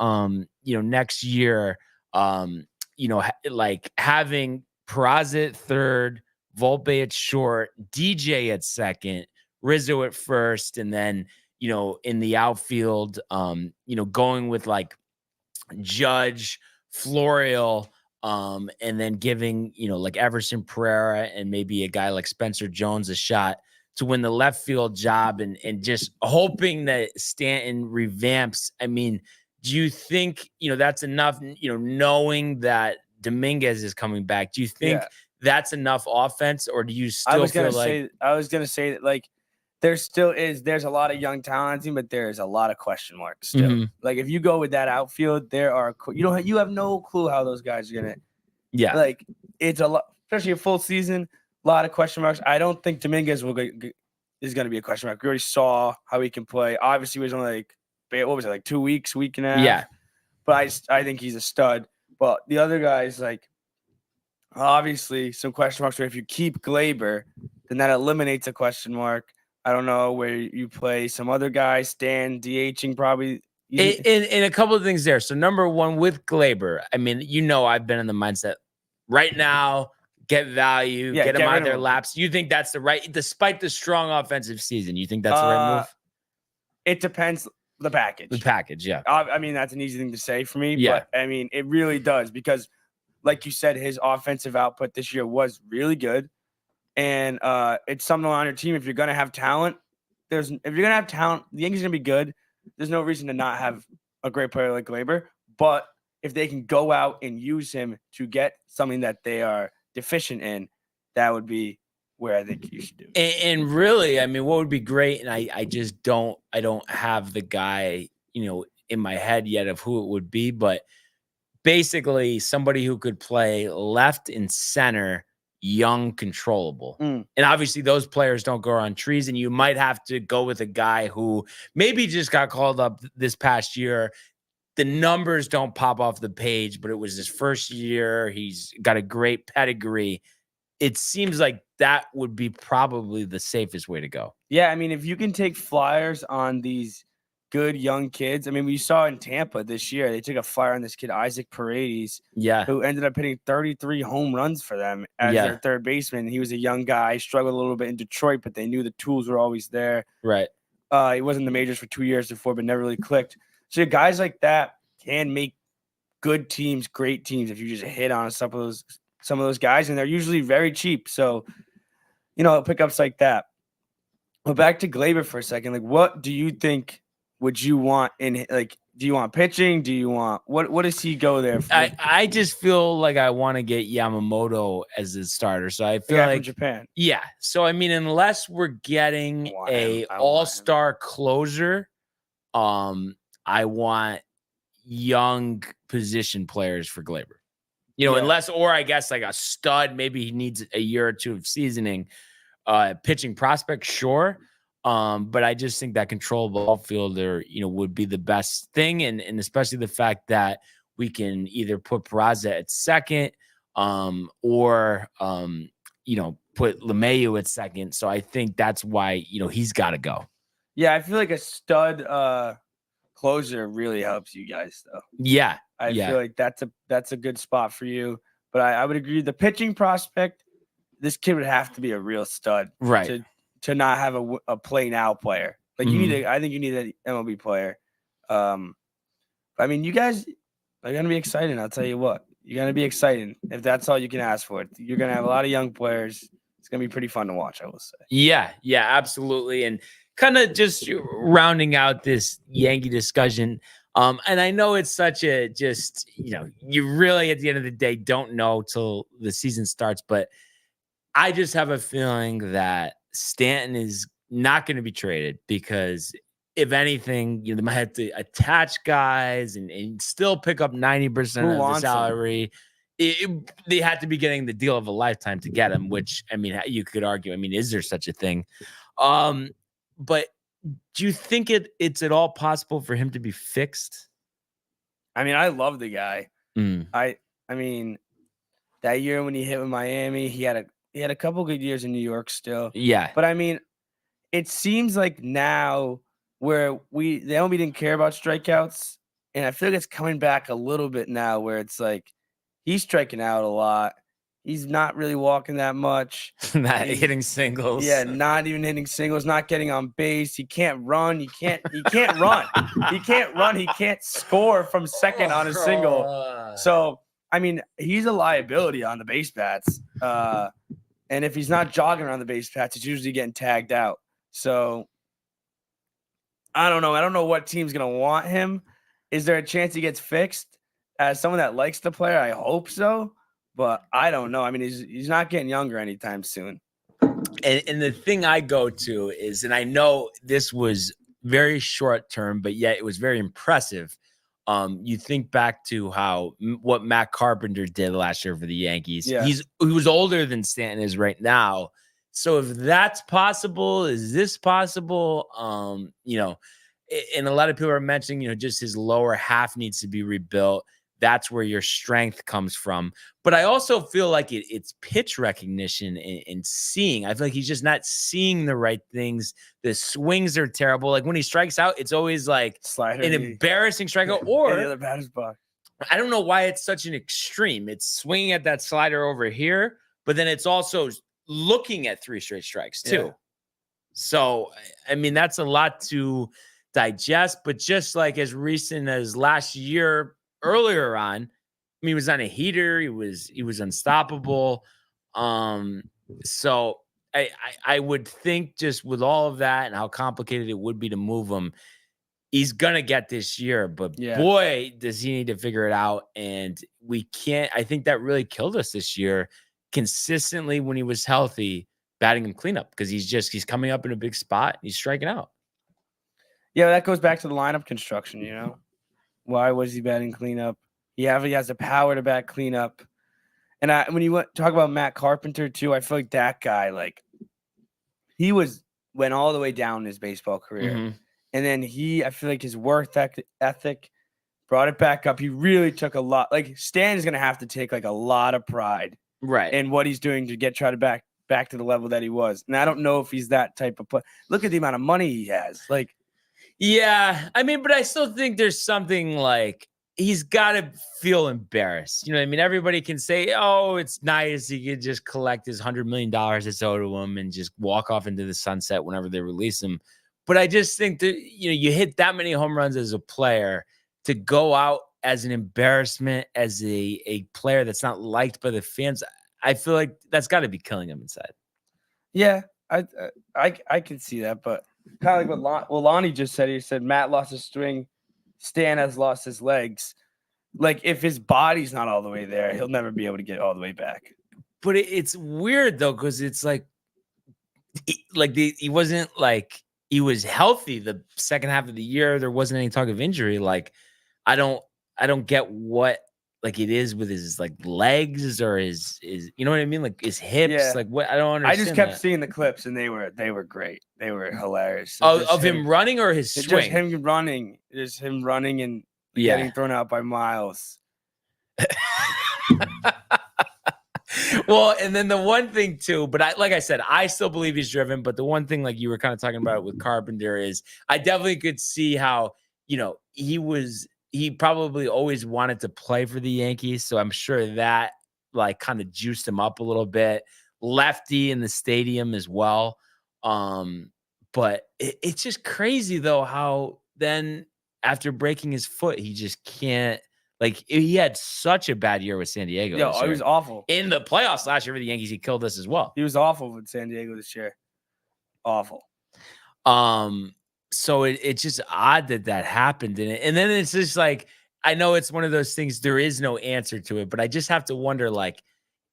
next year, like having Peraza at third, Volpe at short, DJ at second, Rizzo at first, and then, in the outfield, going with like Judge, Florial, and then giving, like Everson Pereira and maybe a guy like Spencer Jones a shot to win the left field job and just hoping that Stanton revamps. I mean, do you think, that's enough, knowing that Dominguez is coming back? Do you think that's enough offense, or do you still I was going to say that, like, there's a lot of young talent team, but there's a lot of question marks still. Mm-hmm. Like, if you go with that outfield, you have no clue how those guys are going to. Yeah. Like, it's a lot, especially a full season, a lot of question marks. I don't think Dominguez is going to be a question mark. We already saw how he can play. Obviously, he was only like 2 weeks, week and a half. Yeah. But I think he's a stud. But the other guys, like, obviously some question marks. Where if you keep Gleyber, then that eliminates a question mark. I don't know where you play some other guys, Stan DHing probably. In a couple of things there. So number one, with Gleyber, I mean, I've been in the mindset right now, get value, get them out of their laps. You think that's the right, despite the strong offensive season, you think that's the right move? It depends. The package, yeah. I mean, that's an easy thing to say for me, but I mean, it really does, because like you said, his offensive output this year was really good. And it's something on your team. If you're going to have talent, the Yankees are going to be good. There's no reason to not have a great player like Gleyber. But if they can go out and use him to get something that they are deficient in, that would be where I think you should do. And really, I mean, what would be great, and I just don't have the guy, in my head yet of who it would be, but basically somebody who could play left and center, young, controllable. And obviously those players don't grow on trees, and you might have to go with a guy who maybe just got called up this past year. The numbers don't pop off the page, but it was his first year. He's got a great pedigree. It seems like that would be probably the safest way to go. Yeah, I mean, if you can take flyers on these good young kids. I mean, we saw in Tampa this year, they took a flyer on this kid, Isaac Paredes, who ended up hitting 33 home runs for them as their third baseman. He was a young guy, struggled a little bit in Detroit, but they knew the tools were always there. Right. He was in the majors for 2 years before, but never really clicked. So guys like that can make good teams, great teams, if you just hit on some of those guys, and they're usually very cheap. So, pickups like that. But back to Gleyber for a second. Like, what do you think would you want in, like, do you want pitching? Do you want what does he go there for? I just feel like I want to get Yamamoto as a starter. So I feel like from Japan. Yeah. So I mean, unless we're getting a all-star closer, I want young position players for Gleyber. Unless, or I guess like a stud, maybe he needs a year or two of seasoning. Pitching prospect, sure. But I just think that controllable outfielder, would be the best thing. And especially the fact that we can either put Peraza at second, or put LeMahieu at second. So I think that's why, he's got to go. Yeah, I feel like a stud closer really helps you guys, though. Yeah. I feel like that's a good spot for you. But I would agree. The pitching prospect, this kid would have to be a real stud, right? To not have a play now player. Like I think you need an MLB player. I mean, you guys are gonna be exciting. I'll tell you what, you're gonna be exciting if that's all you can ask for. You're gonna have a lot of young players. It's gonna be pretty fun to watch, I will say. Yeah, absolutely. And kind of just rounding out this Yankee discussion. And I know it's such a just, you really at the end of the day don't know till the season starts, but I just have a feeling that Stanton is not going to be traded, because if anything, they might have to attach guys and still pick up 90% of the salary. They had to be getting the deal of a lifetime to get him, which, I mean, you could argue, is there such a thing? But do you think it's at all possible for him to be fixed? I mean, I love the guy. I mean, that year when he hit with Miami, he had a couple good years in New York still. Yeah. But I mean, it seems like now where the MLB didn't care about strikeouts, and I feel like it's coming back a little bit now where it's like he's striking out a lot. He's not really walking that much. Not hitting singles. Yeah, not even hitting singles, not getting on base. He can't run. He can't run. He can't run. He can't score from second on a single. So, I mean, he's a liability on the base paths. And if he's not jogging around the base paths, he's usually getting tagged out. So, I don't know. I don't know what team's going to want him. Is there a chance he gets fixed? As someone that likes the player, I hope so. But I don't know. I mean, he's not getting younger anytime soon. And the thing I go to is, and I know this was very short term, but yet it was very impressive. You think back to what Matt Carpenter did last year for the Yankees. Yeah. He was older than Stanton is right now. So if that's possible, is this possible? And a lot of people are mentioning, just his lower half needs to be rebuilt. That's where your strength comes from. But I also feel like it's pitch recognition and seeing. I feel like he's just not seeing the right things. The swings are terrible. Like when he strikes out, it's always like Slider, an embarrassing strikeout. Or the other batter's box. I don't know why it's such an extreme. It's swinging at that slider over here, but then it's also looking at 3 straight strikes too. Yeah. So, I mean, that's a lot to digest. But just like as recent as last year, earlier on, he was on a heater. He was unstoppable. So I would think, just with all of that and how complicated it would be to move him, he's gonna get this year. But boy, does he need to figure it out. And we can't. I think that really killed us this year. Consistently, when he was healthy, batting him cleanup because he's coming up in a big spot. He's striking out. Yeah, that goes back to the lineup construction, you know? Why was he batting cleanup? He has the power to bat cleanup. And when you talk about Matt Carpenter, too, I feel like that guy, like, he went all the way down in his baseball career. Mm-hmm. And then I feel like his work ethic brought it back up. He really took a lot. Like, Stan is going to have to take, like, a lot of pride in what he's doing to try to back to the level that he was. And I don't know if he's that type of player. Look at the amount of money he has. Like, yeah, I mean, but I still think there's something like he's got to feel embarrassed. You know what I mean? Everybody can say, oh, it's nice. He could just collect his $100 million that's owed to him and just walk off into the sunset whenever they release him. But I just think that, you know, you hit that many home runs as a player to go out as an embarrassment, as a player that's not liked by the fans. I feel like that's got to be killing him inside. Yeah, I can see that, but kind of like what Lonnie just said. He said Matt lost his swing, Stan has lost his legs. Like, if his body's not all the way there, he'll never be able to get all the way back. But it's weird though, because it's like he wasn't like he was healthy the second half of the year. There wasn't any talk of injury. Like, I don't get what like it is with his like legs or his you know what I mean, like his hips. Yeah. Like, what I don't understand. I just kept seeing the clips and they were great. They were hilarious. Of him running or his Just swing. him running and getting thrown out by Miles. Well, and then the one thing too, but like I said, I still believe he's driven. But the one thing, like you were kind of talking about with Carpenter, is I definitely could see how, you know, he probably always wanted to play for the Yankees. So I'm sure that like kind of juiced him up a little bit. Lefty in the stadium as well. But it's just crazy though, how then after breaking his foot, he just can't. Like, he had such a bad year with San Diego. Yo, he was awful. In the playoffs last year for the Yankees, he killed us as well. He was awful with San Diego this year. Awful. So it's just odd that happened. And then it's just like, I know it's one of those things, there is no answer to it, but I just have to wonder, like,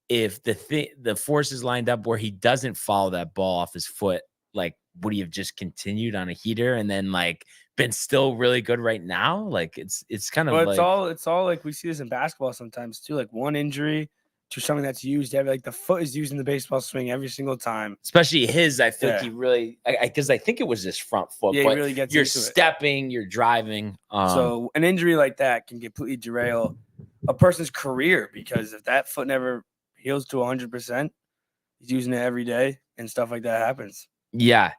if the forces lined up where he doesn't follow that ball off his foot, like, would he have just continued on a heater and then like been still really good right now? Like, it's kind of it's all like we see this in basketball sometimes too. Like, one injury to something that's used every, like the foot is used in the baseball swing every single time. Especially his, I think he really, because I think it was his front foot. Yeah, but he really gets you're into stepping, you're driving. So an injury like that can completely derail a person's career, because if that foot never heals to 100%, he's using it every day and stuff like that happens. Yeah.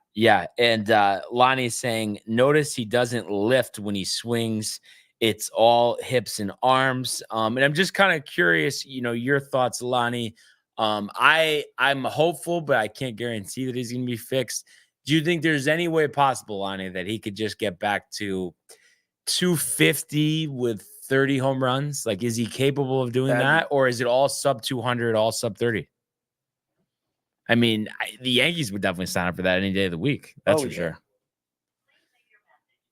And Lonnie is saying, notice he doesn't lift when he swings. It's all hips and arms. And I'm just kind of curious, you know, your thoughts, Lonnie. I'm hopeful, but I can't guarantee that he's going to be fixed. Do you think there's any way possible, Lonnie, that he could just get back to 250 with 30 home runs? Like, is he capable of doing that? Or is it all sub 200, all sub 30? I mean, the Yankees would definitely sign up for that any day of the week. That's for sure.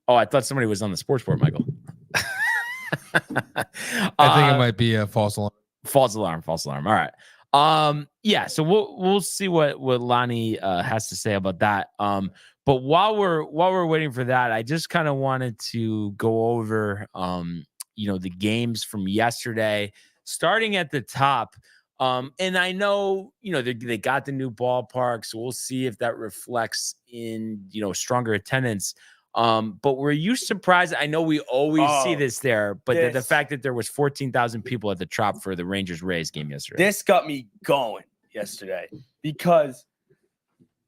Oh, I thought somebody was on the sports board, Michael. I think it might be a false alarm. False alarm. All right. Yeah. So we'll see what Lonnie has to say about that. But while we're waiting for that, I just kind of wanted to go over you know, the games from yesterday, starting at the top. And I know, you know, they got the new ballpark, so we'll see if that reflects in, you know, stronger attendance. But were you surprised? I know we always see this there, but the fact that there was 14,000 people at the Trop for the Rangers-Rays game yesterday. This got me going yesterday because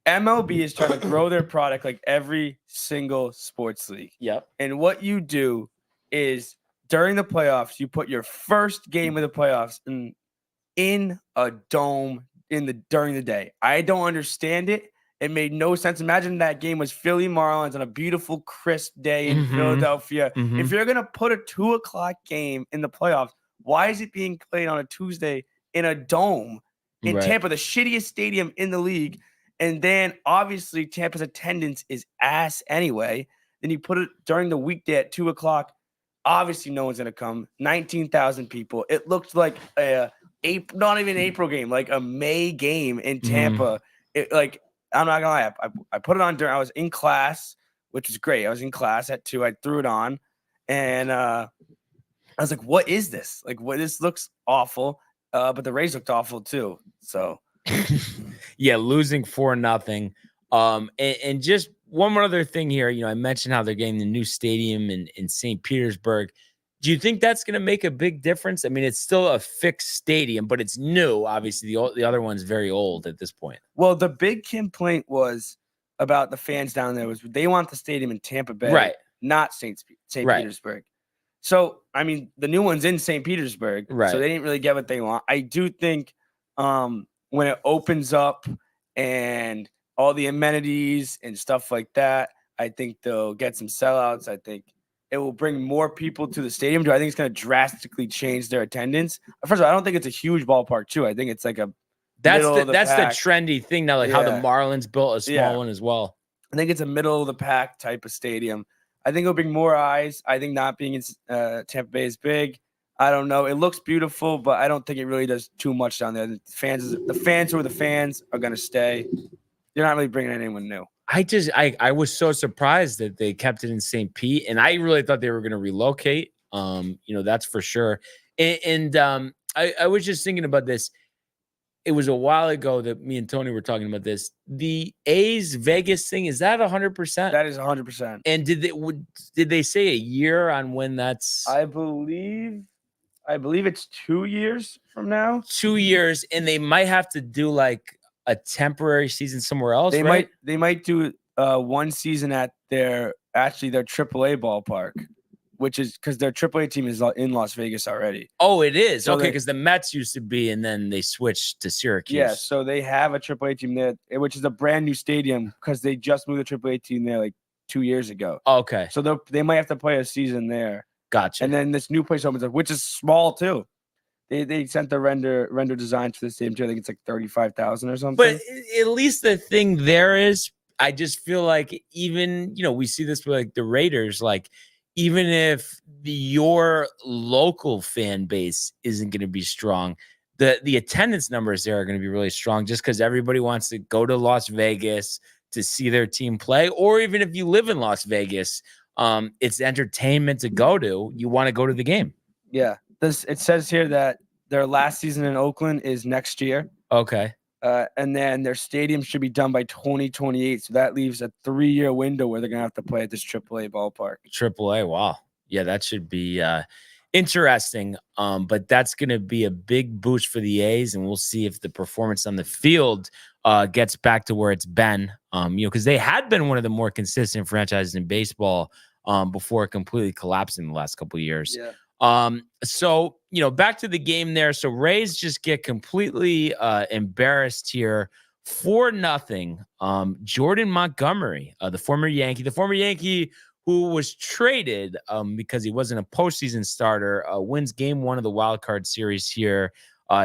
MLB is trying to grow their product like every single sports league. Yep. And what you do is during the playoffs, you put your first game of the playoffs in a dome during the day. I don't understand it. It made no sense. Imagine that game was Philly Marlins on a beautiful, crisp day in Philadelphia. If you're going to put a 2:00 game in the playoffs, why is it being played on a Tuesday in a dome in Tampa, the shittiest stadium in the league? And then obviously Tampa's attendance is ass anyway. Then you put it during the weekday at 2:00. Obviously no one's going to come. 19,000 people. It looked like not even April game, like a May game in Tampa. like I'm not gonna lie, I put it on during I was in class, which was great. I was in class at 2. I threw it on, and I was like, "What is this? Like, what? This looks awful." But the Rays looked awful too. So yeah, losing 4-0. And just one more other thing here. I mentioned how they're getting the new stadium in St. Petersburg. Do you think that's going to make a big difference? I mean, it's still a fixed stadium, but it's new. Obviously, the other one's very old at this point. well, the big complaint was about the fans down there was they want the stadium in Tampa Bay, Right. not St. Right. Petersburg. So, I mean, the new one's in St. Petersburg, Right. so they didn't really get what they want. I do think when it opens up and all the amenities and stuff like that, I think they'll get some sellouts. I think it will bring more people to the stadium. Do I think it's going to drastically change their attendance? First of all, I don't think it's a huge ballpark, too. I think it's like a That's middle the of the that's pack. the trendy thing now, like how the Yeah. Marlins built a small Yeah. one as well. I think it's a middle of the pack type of stadium. I think it'll bring more eyes. I think not being in Tampa Bay is big. I don't know. It looks beautiful, but I don't think it really does too much down there. The fans who are the fans are going to stay. You're not really bringing anyone new. I was so surprised that they kept it in St. Pete, and I really thought they were going to relocate. That's for sure. And I was just thinking about this. It was a while ago that me and Tony were talking about this. The A's Vegas thing, is that 100%? That is 100%. And did they say a year on when that's? I believe it's 2 years from now. 2 years, and they might have to do like a temporary season somewhere else. They right? might do one season at their AAA ballpark, which is because their AAA team is in Las Vegas already. Oh, it is. So Okay, they- because the Mets used to be, and then they switched to Syracuse. Yeah, so they have a AAA team there, which is a brand new stadium because they just moved the AAA team there like 2 years ago. Okay, So they might have to play a season there, gotcha. and then this new place opens up, which is small too. They sent the render designs for the stadium too. I think it's like 35,000 or something. But at least the thing there is, I just feel like even, we see this with like the Raiders, like even if your local fan base isn't going to be strong, the attendance numbers there are going to be really strong just because everybody wants to go to Las Vegas to see their team play. Or even if you live in Las Vegas, it's entertainment to go to. You want to go to the game. yeah, it says here that their last season in Oakland is next year. Okay. And then their stadium should be done by 2028. So that leaves a 3-year window where they're going to have to play at this AAA ballpark. AAA. Wow. Yeah, that should be interesting. But that's going to be a big boost for the A's, and we'll see if the performance on the field gets back to where it's been. Because they had been one of the more consistent franchises in baseball before it completely collapsed in the last couple of years. Yeah. So, back to the game there. So Rays just get completely embarrassed here. 4-0. Jordan Montgomery, the former Yankee who was traded because he wasn't a postseason starter, wins game 1 of the wild card series here,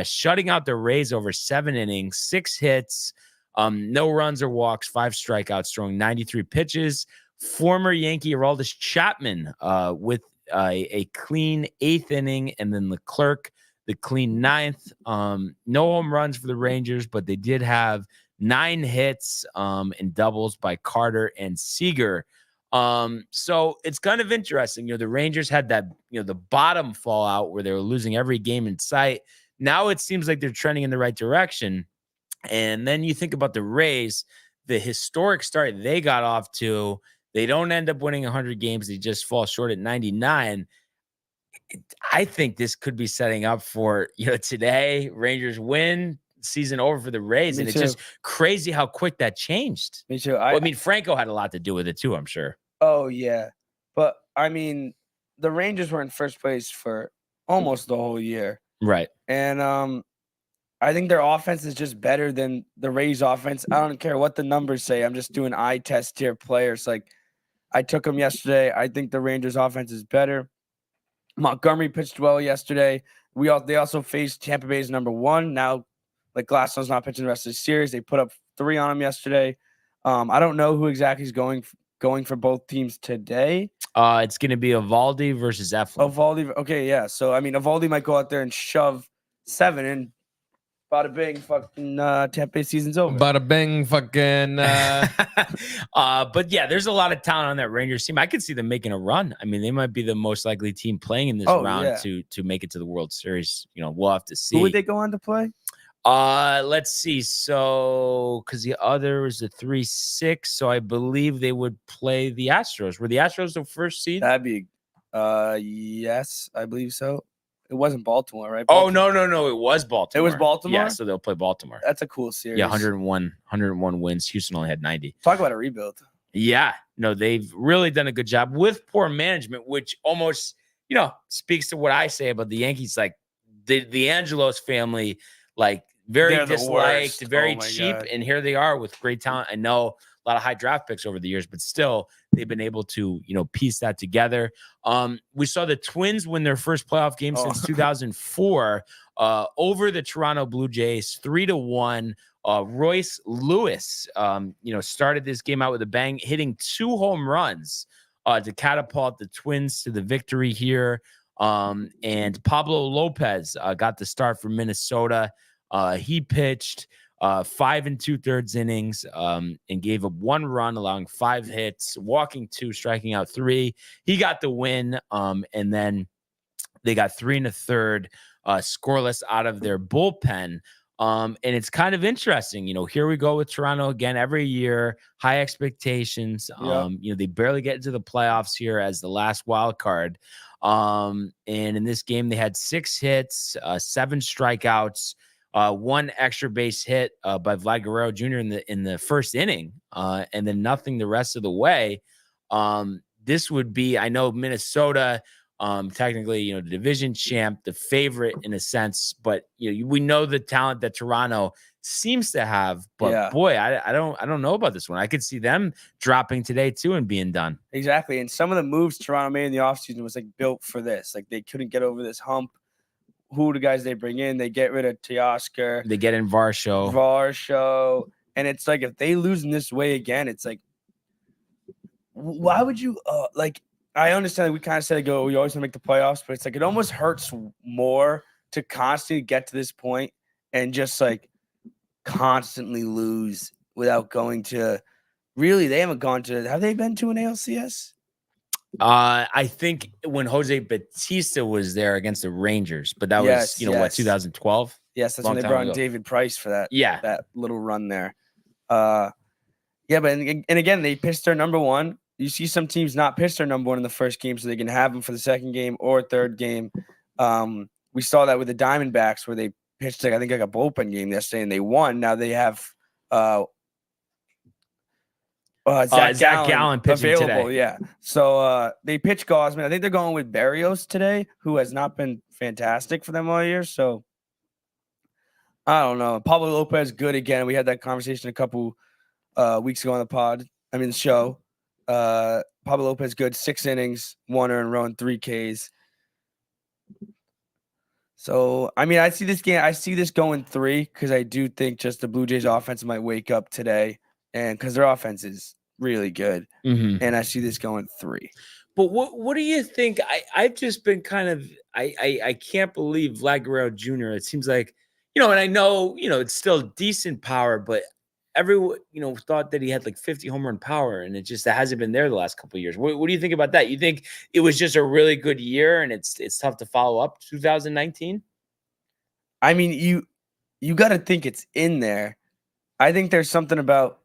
shutting out the Rays over 7 innings, 6 hits, no runs or walks, 5 strikeouts, throwing 93 pitches. Former Yankee Aroldis Chapman with a clean 8th inning, and then Leclerc, the clean 9th. No home runs for the Rangers, but they did have 9 hits and doubles by Carter and Seager. So it's kind of interesting. The Rangers had that, the bottom fallout where they were losing every game in sight. Now it seems like they're trending in the right direction. And then you think about the Rays, the historic start they got off to. They don't end up winning 100 games. They just fall short at 99. I think this could be setting up for, today, Rangers win, season over for the Rays. And it's just crazy how quick that changed. Me too. Well, I mean, Franco had a lot to do with it too, I'm sure. Oh, yeah. But, I mean, the Rangers were in first place for almost the whole year. Right. And I think their offense is just better than the Rays offense. I don't care what the numbers say. I'm just doing eye test here players. Like, I took them yesterday. I think the Rangers offense is better. Montgomery pitched well yesterday. They also faced Tampa Bay's number 1. Now, like, Glasnow's not pitching the rest of the series. They put up 3 on him yesterday. I don't know who exactly is going for both teams today. It's going to be Eovaldi versus Eflin. Eovaldi. Okay, yeah. So, I mean, Eovaldi might go out there and shove 7 in. Bada bing, fucking Tampa Bay season's over. Bada bing, fucking. But yeah, there's a lot of talent on that Rangers team. I could see them making a run. I mean, they might be the most likely team playing in this round to make it to the World Series. You know, we'll have to see. Who would they go on to play? Let's see. So, because the other was the 3-6, so I believe they would play the Astros. Were the Astros the first seed? That'd be, yes, I believe so. It wasn't Baltimore, right? Oh, no. It was Baltimore. It was Baltimore? Yeah, so they'll play Baltimore. That's a cool series. Yeah, 101 wins. Houston only had 90. Talk about a rebuild. Yeah, no, they've really done a good job with poor management, which almost, speaks to what I say about the Yankees. Like the Angelos family, like very They're the disliked, worst. very Oh my cheap, God. and here they are with great talent. I know a lot of high draft picks over the years, but still they've been able to, piece that together. We saw the Twins win their first playoff game since 2004 over the Toronto Blue Jays, 3-1. Royce Lewis, started this game out with a bang, hitting 2 home runs to catapult the Twins to the victory here. And Pablo Lopez got the start for Minnesota. He pitched 5 2/3 innings and gave up 1 run, allowing 5 hits, walking 2, striking out 3. He got the win, and then they got 3 1/3 scoreless out of their bullpen. And it's kind of interesting, here we go with Toronto again every year, high expectations. They barely get into the playoffs here as the last wild card. And in this game, they had 6 hits, 7 strikeouts, 1 extra base hit by Vlad Guerrero Jr. in the first inning, and then nothing the rest of the way. This would be, I know Minnesota, technically, the division champ, the favorite in a sense, but we know the talent that Toronto seems to have. But boy, I don't know about this one. I could see them dropping today too and being done. Exactly. And some of the moves Toronto made in the offseason was like built for this. Like they couldn't get over this hump. Who the guys they bring in? They get rid of Teoscar. They get in Varsho. And it's like if they lose in this way again, it's like, why would you I understand we kind of said we always want to make the playoffs, but it's like it almost hurts more to constantly get to this point and just like constantly lose without going to really, they haven't gone to, have they been to an ALCS? I think when Jose Bautista was there against the Rangers, but that was, what, 2012? Yes, that's when they brought in David Price for that. Yeah. That little run there. But again, they pitched their number one. You see some teams not pitch their number one in the first game so they can have them for the second game or third game. We saw that with the Diamondbacks where they pitched a bullpen game yesterday and they won. Now they have Zach Gallen pitching available today. Yeah. So they pitch Gausman. I think they're going with Berrios today, who has not been fantastic for them all year. So I don't know. Pablo Lopez good again. We had that conversation a couple weeks ago on the show. Pablo Lopez good, 6 innings, 1 earned run, 3 Ks. So I see this game. I see this going 3 because I do think just the Blue Jays offense might wake up today, and because their offense is really good, and I see this going 3. But what do you think? I've just been kind of I can't believe Vlad Guerrero Jr. It seems like and I know it's still decent power, but everyone, thought that he had like 50 home run power, and it hasn't been there the last couple of years. What do you think about that? You think it was just a really good year, and it's tough to follow up 2019? I mean, you got to think it's in there. I think there's something about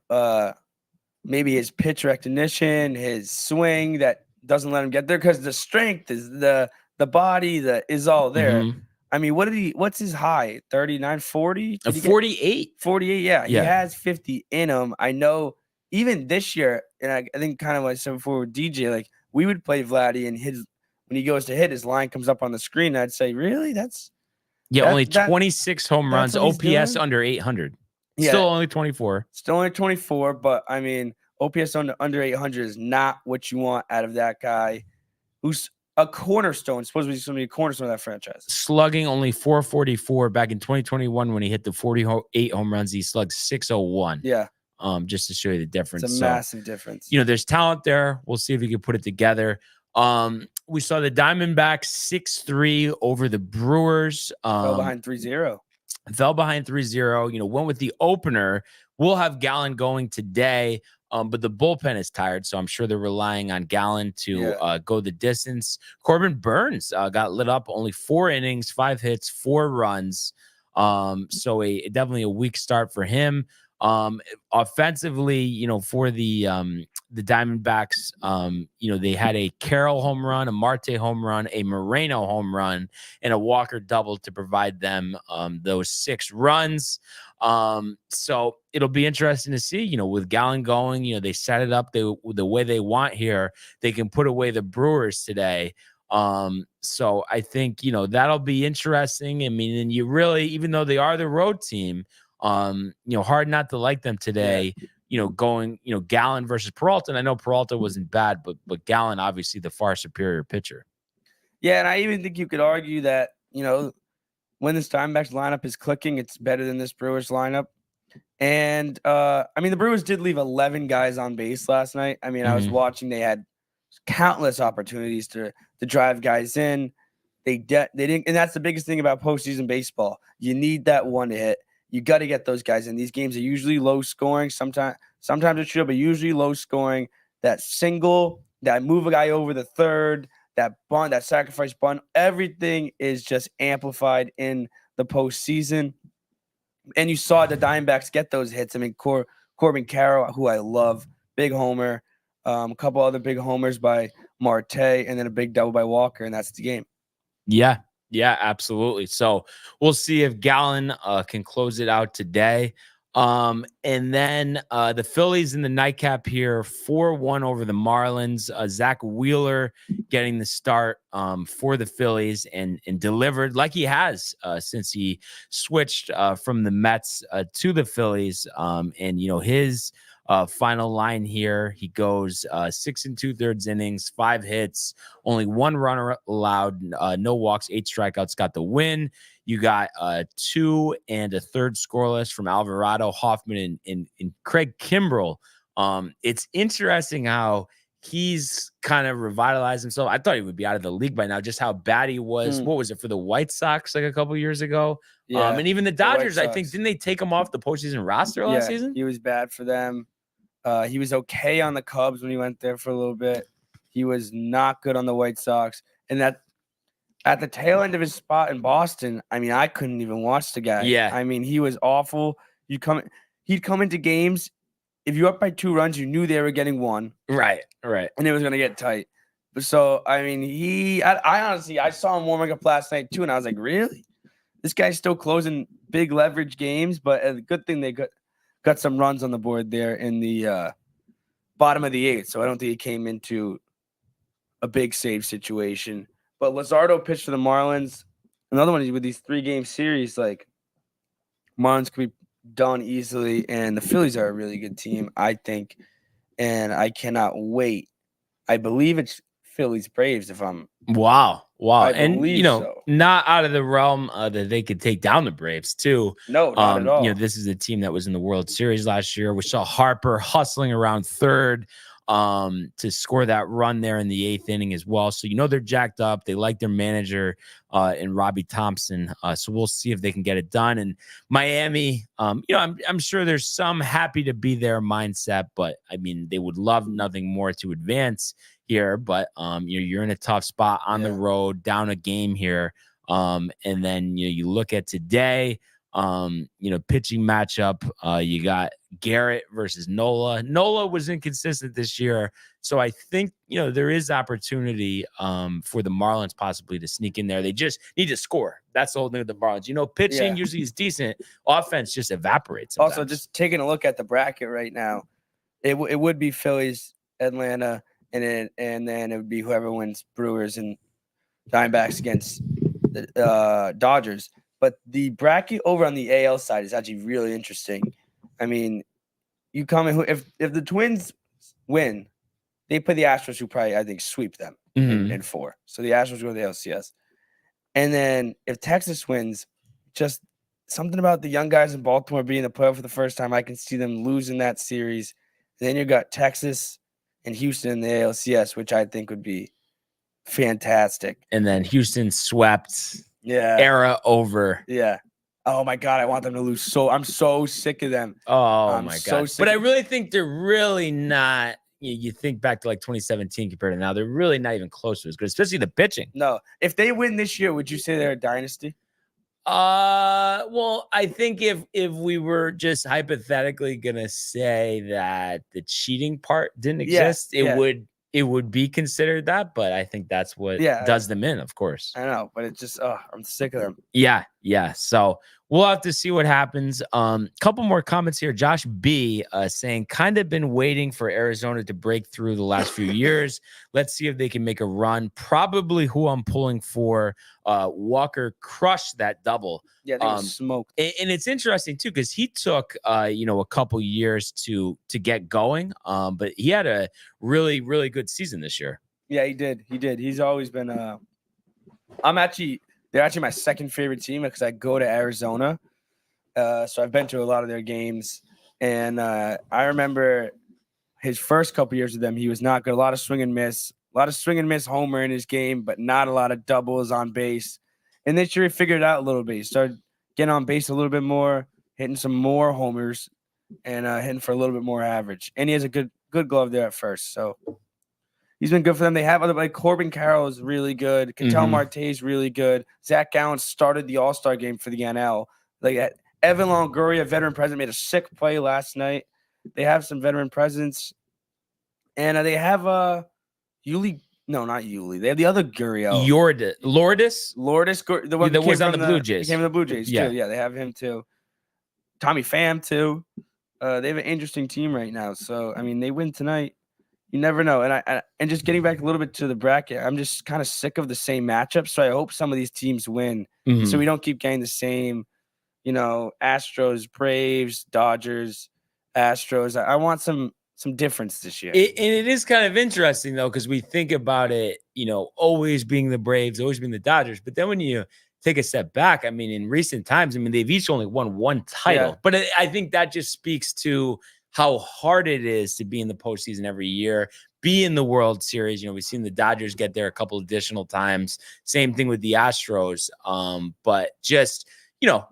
maybe his pitch recognition, his swing that doesn't let him get there because the strength is the body that is all there. Mm-hmm. I mean, what's his high? 39, 40? 48. 48, yeah. He has 50 in him. I know even this year, and I think kind of like I said before with DJ, like we would play Vladdy and when he goes to hit, his line comes up on the screen. I'd say, really? Only 26 home runs, OPS under 800. Yeah. Still only 24. But I mean, OPS under 800 is not what you want out of that guy who's a cornerstone, supposed to be somebody a cornerstone of that franchise. Slugging only 444 back in 2021 when he hit the 48 home runs. He slugged 601. Yeah. Just to show you the difference. It's a massive difference. There's talent there. We'll see if we can put it together. We saw the Diamondbacks 6-3 over the Brewers. Behind 3-0. fell behind 3-0, went with the opener. We'll have Gallen going today, but the bullpen is tired, so I'm sure they're relying on Gallen to go the distance. Corbin Burns got lit up, only 4 innings, 5 hits, 4 runs. So definitely a weak start for him. Offensively, for the Diamondbacks, they had a Carroll home run, a Marte home run, a Moreno home run, and a Walker double to provide them those 6 runs. So it'll be interesting to see, with Gallen going, they set it up the way they want here. They can put away the Brewers today. So I think, that'll be interesting. I mean, and you really, even though they are the road team, hard not to like them today, going, Gallen versus Peralta. And I know Peralta wasn't bad, but Gallen, obviously the far superior pitcher. Yeah. And I even think you could argue that, when this Diamondbacks lineup is clicking, it's better than this Brewers lineup. And, the Brewers did leave 11 guys on base last night. I mean, I was watching, they had countless opportunities to drive guys in. They didn't, and that's the biggest thing about postseason baseball. You need that one hit. You got to get those guys in. These games are usually low scoring. Sometimes it's true, but usually low scoring. That single, that move a guy over the third, that bunt, that sacrifice bunt, everything is just amplified in the postseason. And you saw the Diamondbacks get those hits. I mean, Corbin Carroll, who I love, big homer, a couple other big homers by Marte, and then a big double by Walker, and that's the game. Yeah, absolutely. So we'll see if Gallen can close it out today. And then the Phillies in the nightcap here, 4-1 over the Marlins. Zach Wheeler getting the start for the Phillies and delivered like he has since he switched from the Mets to the Phillies. And his final line here, he goes 6 2/3 innings, 5 hits, only 1 runner allowed, no walks, 8 strikeouts, got the win. You got 2 1/3 scoreless from Alvarado, Hoffman, and Craig Kimbrell. It's interesting how he's kind of revitalized himself. I thought he would be out of the league by now, just how bad he was. What was it for the White Sox like a couple years ago? Yeah, and even the Dodgers, I think, didn't they take him off the postseason roster last season? He was bad for them. He was okay on the Cubs when he went there for a little bit. He was not good on the White Sox. And that at the tail end of his spot in Boston, I mean, I couldn't even watch the guy. Yeah. I mean, he was awful. He'd come into games. If you're up by 2 runs, you knew they were getting 1. Right. And it was going to get tight. So, I mean, I honestly, I saw him warming up last night too, and I was like, really? This guy's still closing big leverage games, but a good thing they got some runs on the board there in the bottom of the 8th. So I don't think he came into a big save situation. But Luzardo pitched for the Marlins. Another one with these 3-game series, like Marlins could be done easily, and the Phillies are a really good team, I think. And I cannot wait. I believe it's Phillies Braves if I'm Wow. And so. Not out of the realm that they could take down the Braves too. No, not at all. This is a team that was in the World Series last year. We saw Harper hustling around third to score that run there in the 8th inning as well. So they're jacked up. They like their manager in Robbie Thompson. So we'll see if they can get it done. And Miami, I'm sure there's some happy to be there mindset, but I mean they would love nothing more to advance here. But you're in a tough spot on the road, down a game here. And then you look at today. Pitching matchup. You got Garrett versus Nola. Nola was inconsistent this year, so I think there is opportunity for the Marlins possibly to sneak in there. They just need to score. That's the whole thing with the Marlins. Pitching usually is decent. Offense just evaporates sometimes. Also, just taking a look at the bracket right now, it would be Phillies, Atlanta, and then it would be whoever wins Brewers and Diamondbacks against the Dodgers. But the bracket over on the AL side is actually really interesting. I mean, you come in if the Twins win, they play the Astros, who probably I think sweep them in 4. So the Astros go to the LCS, and then if Texas wins, just something about the young guys in Baltimore being in the playoff for the first time, I can see them losing that series. And then you got Texas and Houston in the ALCS, which I think would be fantastic. And then Houston swept. Yeah. Era over. Yeah. Oh my God, I want them to lose. I'm so sick of them. Oh I'm my so God. sick But I of- really think they're really not. You think back to like 2017 compared to now, they're really not even close to as good, especially the pitching. No, if they win this year, would you say they're a dynasty? Well, I think if we were just hypothetically gonna say that the cheating part didn't exist, it would be considered that. But I think that's what does them in, of course. I know, but it's just I'm sick of them. Yeah. So we'll have to see what happens. Couple more comments here. Josh B saying, kind of been waiting for Arizona to break through the last few years. Let's see if they can make a run. Probably who I'm pulling for. Walker crushed that double. Yeah, they were smoked. And it's interesting too, because he took a couple years to get going. But he had a really, really good season this year. Yeah, he did. He's always been they're actually my second favorite team because I go to Arizona. So I've been to a lot of their games. And I remember his first couple years with them, he was not good. A lot of swing and miss homer in his game, but not a lot of doubles on base. And this year he figured it out a little bit. He started getting on base a little bit more, hitting some more homers, and hitting for a little bit more average. And he has a good glove there at first. So he's been good for them. They have other like Corbin Carroll is really good. Ketel Marte is really good. Zach Gallen started the All-Star game for the NL. Like Evan Longoria, veteran presence, made a sick play last night. They have some veteran presence, and they have Yuli. No, not Yuli. They have the other Gurriel. Lourdes, the one that was on the Blue Jays. Came from the Blue Jays Yeah. too. Yeah, they have him too. Tommy Pham too. They have an interesting team right now. So I mean, they win tonight. You never know. And just getting back a little bit to the bracket, I'm just kind of sick of the same matchups. So I hope some of these teams win, so we don't keep getting the same, Astros, Braves, Dodgers, Astros. I want some difference this year. And it is kind of interesting though, because we think about it, always being the Braves, always being the Dodgers. But then when you take a step back, I mean, in recent times, they've each only won one title. Yeah. But I think that just speaks to how hard it is to be in the postseason every year, be in the World Series. We've seen the Dodgers get there a couple additional times. Same thing with the Astros. But just,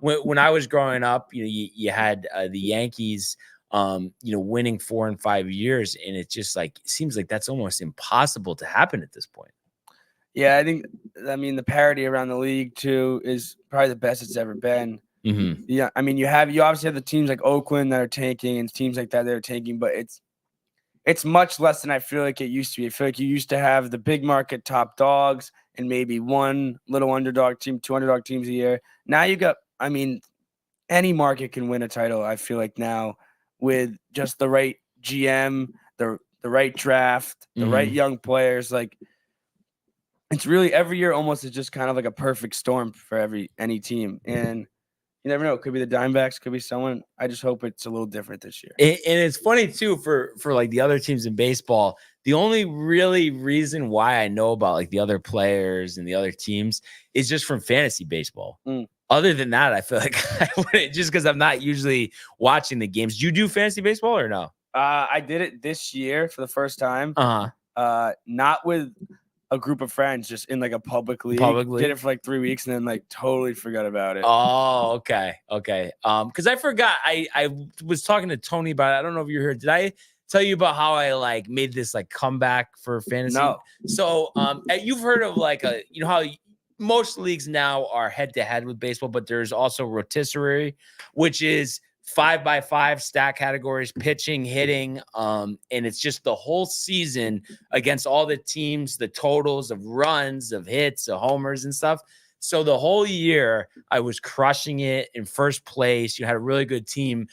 when I was growing up, you had the Yankees, winning 4 and 5 years. And it's just it seems like that's almost impossible to happen at this point. Yeah, the parity around the league too is probably the best it's ever been. Mm-hmm. Yeah, you obviously have the teams like Oakland that are tanking and teams like that are tanking, but it's much less than I feel like it used to be. I feel like you used to have the big market top dogs and maybe one little underdog team, 2 underdog teams a year. Now you got, any market can win a title. I feel like now with just the right GM, the right draft, the right young players, it's really every year almost is just kind of like a perfect storm for any team. And you never know. It could be the Diamondbacks, could be someone. I just hope it's a little different this year. And it's funny too for the other teams in baseball. The only really reason why I know about the other players and the other teams is just from fantasy baseball. Other than that, I feel like I wouldn't, just because I'm not usually watching the games. Do you do fantasy baseball or no? I did it this year for the first time. Not with a group of friends, just in a public league. Did it for 3 weeks and then totally forgot about it. Oh, okay. Because I forgot. I was talking to Tony about it. I don't know if you heard. Did I tell you about how I made this comeback for fantasy? No. So you've heard of how most leagues now are head to head with baseball, but there's also rotisserie, which is 5x5 stat categories, pitching, hitting, and it's just the whole season against all the teams, the totals of runs, of hits, of homers and stuff. So the whole year I was crushing it in first place. You had a really good team,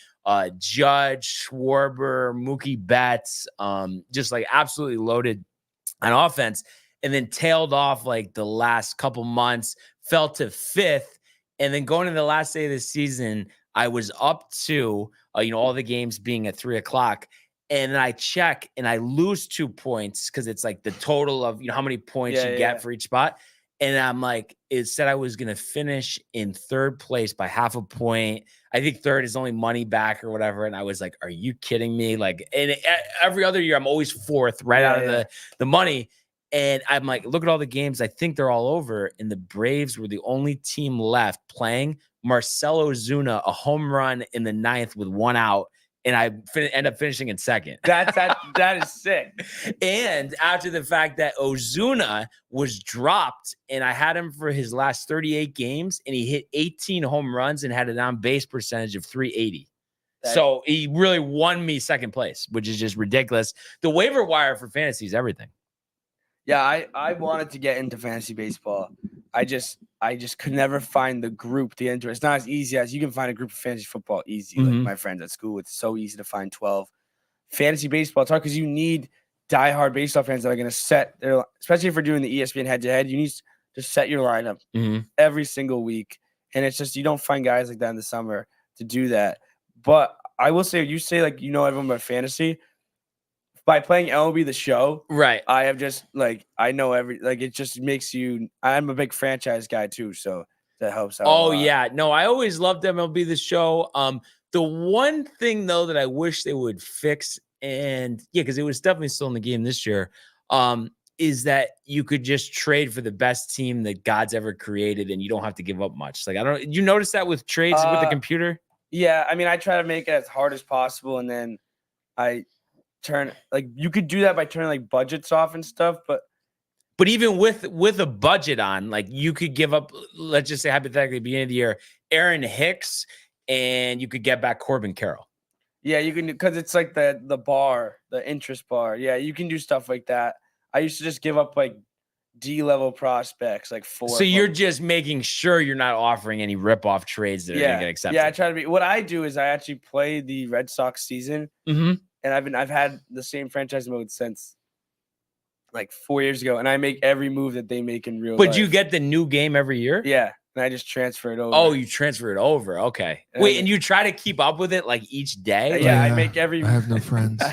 Judge, Schwarber, Mookie Betts, just absolutely loaded on offense, and then tailed off the last couple months, fell to 5th, and then going into the last day of the season, I was up to, all the games being at 3:00, and then I check and I lose 2 points because it's the total of, how many points you get for each spot. And I'm it said I was going to finish in 3rd place by half a point. I think 3rd is only money back or whatever. And I was are you kidding me? And every other year I'm always 4th out of the money. And I'm like, look at all the games. I think they're all over. And the Braves were the only team left playing. Marcelo Ozuna, a home run in the 9th with 1 out. And I end up finishing in 2nd. That is sick. And after the fact that Ozuna was dropped, and I had him for his last 38 games, and he hit 18 home runs and had an on-base percentage of 380. So he really won me 2nd place, which is just ridiculous. The waiver wire for fantasy is everything. Yeah, I wanted to get into fantasy baseball. I just could never find the group to get into. It's not as easy as you can find a group of fantasy football easy. Like my friends at school, it's so easy to find 12. Fantasy baseball, it's hard because you need diehard baseball fans that are going to set their, especially if we're doing the ESPN head-to-head, you need to set your lineup every single week. And it's just, you don't find guys like that in the summer to do that. But I will say, you say like, you know, everyone about fantasy. By playing MLB The Show, right? I have just like, I know it just makes you. I'm a big franchise guy too, so that helps out. Oh yeah, no, I always loved MLB The Show. The one thing though that I wish they would fix, and yeah, because it was definitely still in the game this year, is that you could just trade for the best team that God's ever created, and you don't have to give up much. Like you notice that with trades with the computer? Yeah, I mean, I try to make it as hard as possible, and then I turn like you could do that by turning like budgets off and stuff, but even with a budget on, like you could give up, let's just say hypothetically, beginning of the year, Aaron Hicks, and you could get back Corbin Carroll. Yeah, you can, because it's like the bar, the interest bar. Yeah, you can do stuff like that. I used to just give up like D-level prospects, like 4. So you're just making sure you're not offering any rip-off trades that are gonna get accepted. Yeah, I try to be. What I do is I actually play the Red Sox season. And I've had the same franchise mode since like 4 years ago, and I make every move that they make in real life. But you get the new game every year? Yeah, and I just transfer it over. Oh, you transfer it over. Okay. Wait, and you try to keep up with it like each day? Yeah, I make every. I have no friends.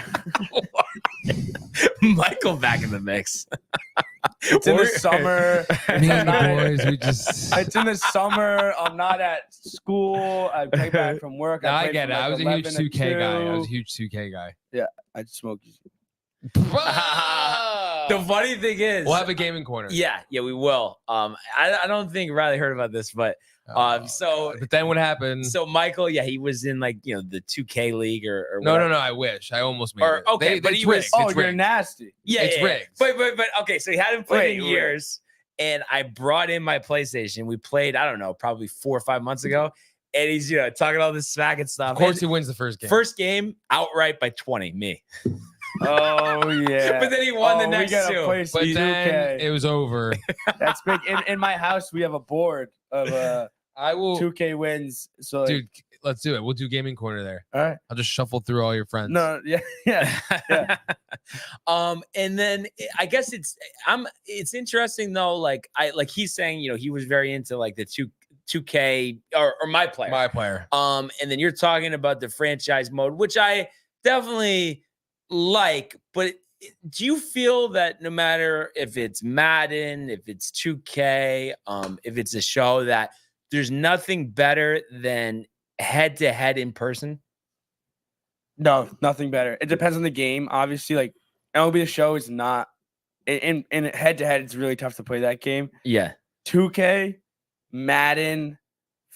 Michael back in the mix. It's in the summer. Me and the boys, we just. It's in the summer. I'm not at school. I came back from work. No, I played get it. from, I was like, a huge 2K guy. I 2. was a huge 2K guy. Yeah, I smoke. The funny thing is, We'll have a gaming corner. yeah, we will. I don't think Riley heard about this, but But then what happened? so Michael, yeah, he was in like the 2K league or No, whatever. I wish. I almost made Or- it. okay, but it's he was- rigged. Oh, It's you're rigged. nasty. Yeah, It's yeah, rigged. But okay, so he hadn't played in Wait. years, and I brought in my PlayStation. We played, I don't know, probably 4 or 5 months ago, and he's talking all this smack and stuff. Of course, he And wins the first game. first game outright by 20, me. Oh yeah. But then he won the Oh, next we gotta two. play but then 2K. it was over. That's big. In my house, we have a board of I will, 2K wins. So like, dude. Let's do it. We'll do gaming corner there. all right. I'll just shuffle through all your friends. No, yeah. And then I guess it's interesting though. Like he's saying, he was very into like the 2K or my player. My player. And then you're talking about the franchise mode, which I definitely like, but do you feel that no matter if it's Madden, if it's 2K, if it's a show, that there's nothing better than head-to-head in person? No, nothing better. It depends on the game. Obviously, like MLB The Show is not in head-to-head. It's really tough to play that game. Yeah. 2K, Madden,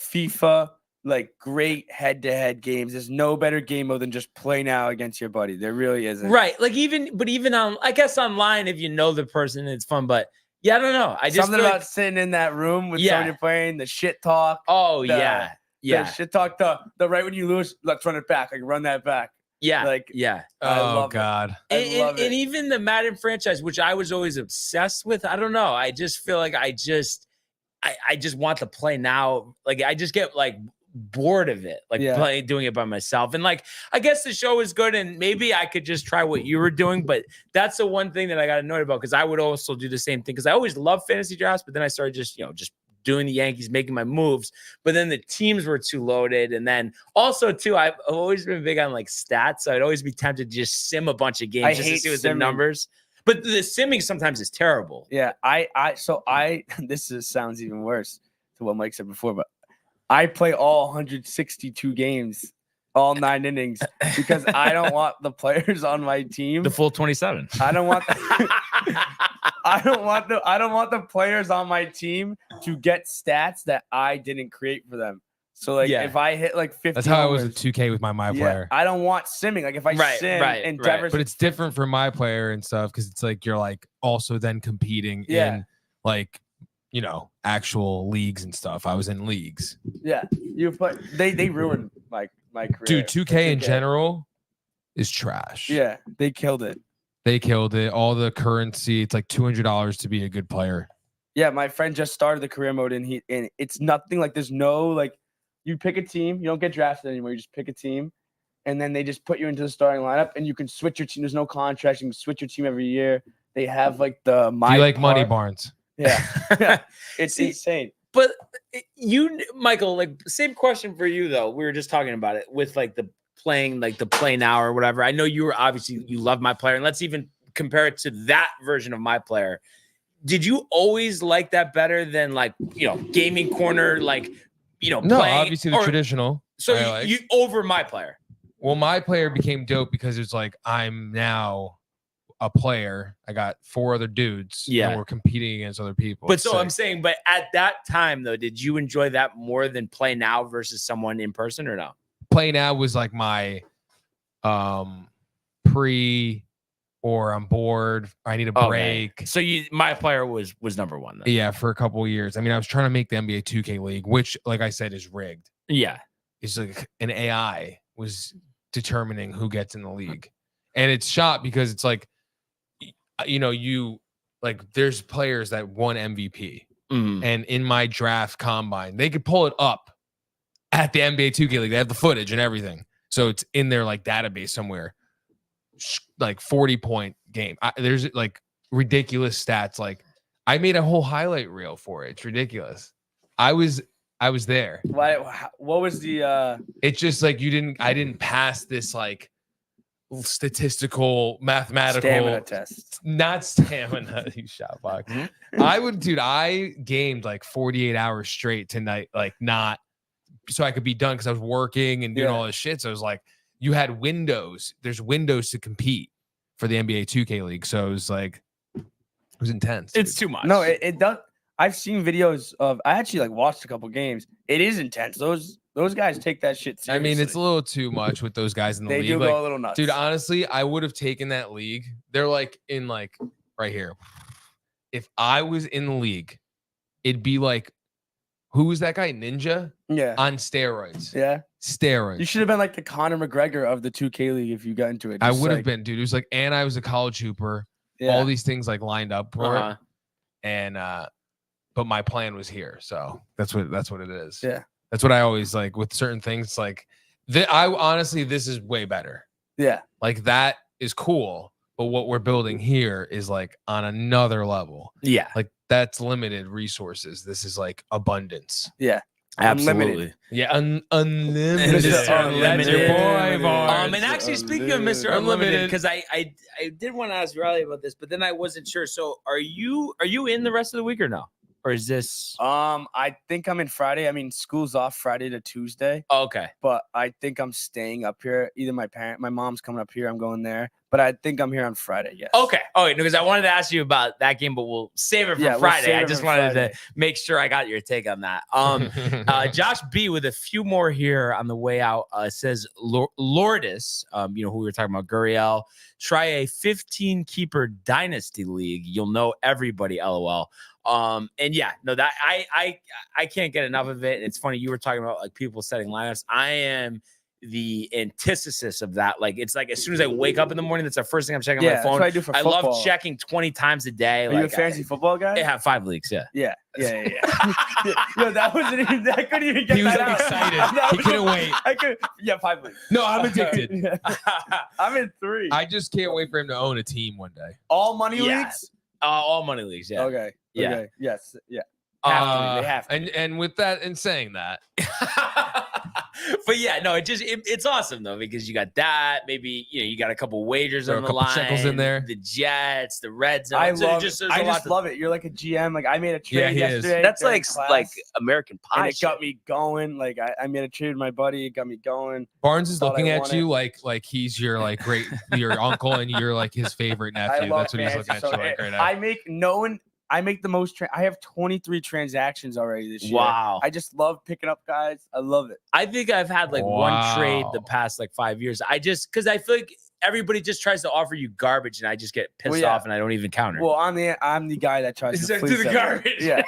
FIFA, like great head-to-head games. There's no better game mode than just play now against your buddy. There really isn't. Right. Like even on, I guess online, if you know the person, it's fun. But yeah, I don't know. I just Something feel about like, sitting in that room with Yeah. someone you're playing, the shit talk. oh the- yeah. Yeah. The shit talk, the right when you lose, let's run it back. Like run that back. Yeah. Like yeah. I Oh love it. God. I love And it. even the Madden franchise, which I was always obsessed with, I don't know. I just feel like I just want to play now. Like I just get like bored of it, like Yeah. doing it by myself. And like I guess the show is good, and maybe I could just try what you were doing. But that's the one thing that I got annoyed about, because I would also do the same thing, because I always loved fantasy drafts, but then I started just doing the Yankees, making my moves, but then the teams were too loaded. And then also too, I've always been big on like stats. So I'd always be tempted to just sim a bunch of games I just to hate see what the simming. numbers. But the simming sometimes is terrible. Yeah, sounds even worse to what Mike said before, but I play all 162 games, all 9 innings, because I don't want the players on my team. The full 27. I don't want I don't want the players on my team to get stats that I didn't create for them. So like Yeah. if I hit like 50, That's how I was homers, with 2K with my player. I don't want simming. Like if I sim and Devers, But it's different for my player and stuff because it's like you're like also then competing Yeah. in like actual leagues and stuff. I was in leagues. you put they ruined my career. Dude, 2K in general is trash. Yeah, they killed it. They killed it. All the currency, it's like $200 to be a good player. Yeah, my friend just started the career mode and it's nothing like there's no like you pick a team, you don't get drafted anymore. You just pick a team, and then they just put you into the starting lineup, and you can switch your team. There's no contract. You can switch your team every year. They have like the Do you like Money Barnes? Yeah, it's See, insane. But Michael, like same question for you though. We were just talking about it with like the play now or whatever. I know you love my player, and let's even compare it to that version of my player. Did you always like that better than like gaming corner No, playing, obviously the traditional. So you over my player. Well, my player became dope because it's like I'm now a player. I got 4 other dudes. Yeah. And we're competing against other people. But It's so sick. I'm saying, but at that time though, did you enjoy that more than play now versus someone in person or no? Play now was like my pre or I'm bored. I need a break. So my player was number one then. Yeah, for a couple of years. I mean, I was trying to make the NBA 2K League, which, like I said, is rigged. Yeah. It's like an AI was determining who gets in the league. And it's shot because it's like, there's players that won MVP. Mhm. And in my draft combine, they could pull it up at the NBA 2K League. They have the footage and everything. So it's in their like database somewhere, like 40-point game. There's like ridiculous stats. Like I made a whole highlight reel for it. It's ridiculous. I was there. What was the It's just like I didn't pass this like statistical mathematical stamina test? Not stamina, you shot fuck. I gamed like 48 hours straight tonight, like not so I could be done because I was working and doing all this shit. So it was like you had windows. There's windows to compete for the NBA 2K League. So it was like it was intense. It's dude. too much. No, it does. I've seen videos of. I actually like watched a couple games. It is intense. Those guys take that shit seriously. I mean, it's a little too much with those guys in the they league. do Like, go a little nuts, dude, honestly, I would have taken that league. They're like in like right here. If I was in the league, it'd be like, who was that guy? Ninja Yeah, on steroids. yeah. Steroids. You should have been like the Conor McGregor of the 2K League if you got into it. I Just would have like- been, dude. It was like, and I was a college hooper. Yeah. All these things like lined up for Uh-huh. it. And but my plan was here. So that's what it is. Yeah. That's what I always like with certain things. Like I honestly, this is way better. Yeah. Like that is cool. But what we're building here is like on another level. Yeah. Like that's limited resources. This is like abundance. Yeah. Absolutely. Yeah, unlimited. Mr. That's your boy, Barnes. And actually, speaking of Mr. Unlimited. Unlimited, because I did want to ask Riley about this, but then I wasn't sure. So are you in the rest of the week or no? Or is this I think I'm in Friday. I mean, school's off Friday to Tuesday, okay? but I think I'm staying up here. Either my mom's coming up here. I'm going there, but I think I'm here on Friday. Yes. Okay. Oh, because I wanted to ask you about that game, but we'll save it for Yeah, we'll Friday. save I it just for wanted Friday. to make sure I got your take on that. Josh B with a few more here on the way out says Lourdes, who we were talking about, Guriel, try a 15 keeper dynasty league. You'll know everybody. LOL. And yeah, no, that I can't get enough of it. It's funny you were talking about like people setting lineups. I am the antithesis of that. Like it's like as soon as I wake up in the morning, that's the first thing I'm checking on my That's phone. what I do for I football. love checking 20 times a day. Are you a fantasy football guy? I have 5 leagues. Yeah. Yeah. Yo, that wasn't even. I couldn't even get He was that out. excited. That He was- couldn't wait. I could. Yeah, 5 leagues. No, I'm addicted. I'm in 3. I just can't wait for him to own a team one day. All money Yeah. leagues. All money leagues. Yeah. Okay. Yeah. Okay. Yes. Yeah. Have to be. They have to. And with that and saying that, But yeah, no, it's awesome though, because you got that. Maybe you got a couple wagers There on are a the couple line. shekels in there. The Jets, the Red Zone. I So love there's it. a I lot just to- love it. You're like a GM. Like I made a Yeah, trade he is. yesterday. That's during like class, American Pie. and it got shit. me going. Like I made a trade with my buddy. It got me going. Barnes is Thought looking I at wanted- you like he's your like great your uncle and you're like his favorite nephew. That's what he's looking at you like right now. I make the most. I have 23 transactions already this year. Wow. I just love picking up guys. I love it. I think I've had like one trade the Wow. past like 5 years. Because I feel like everybody just tries to offer you garbage, and I just get pissed off, and I don't even counter. Well, I'm the guy that tries to Send to fleece the everyone. garbage. Yeah,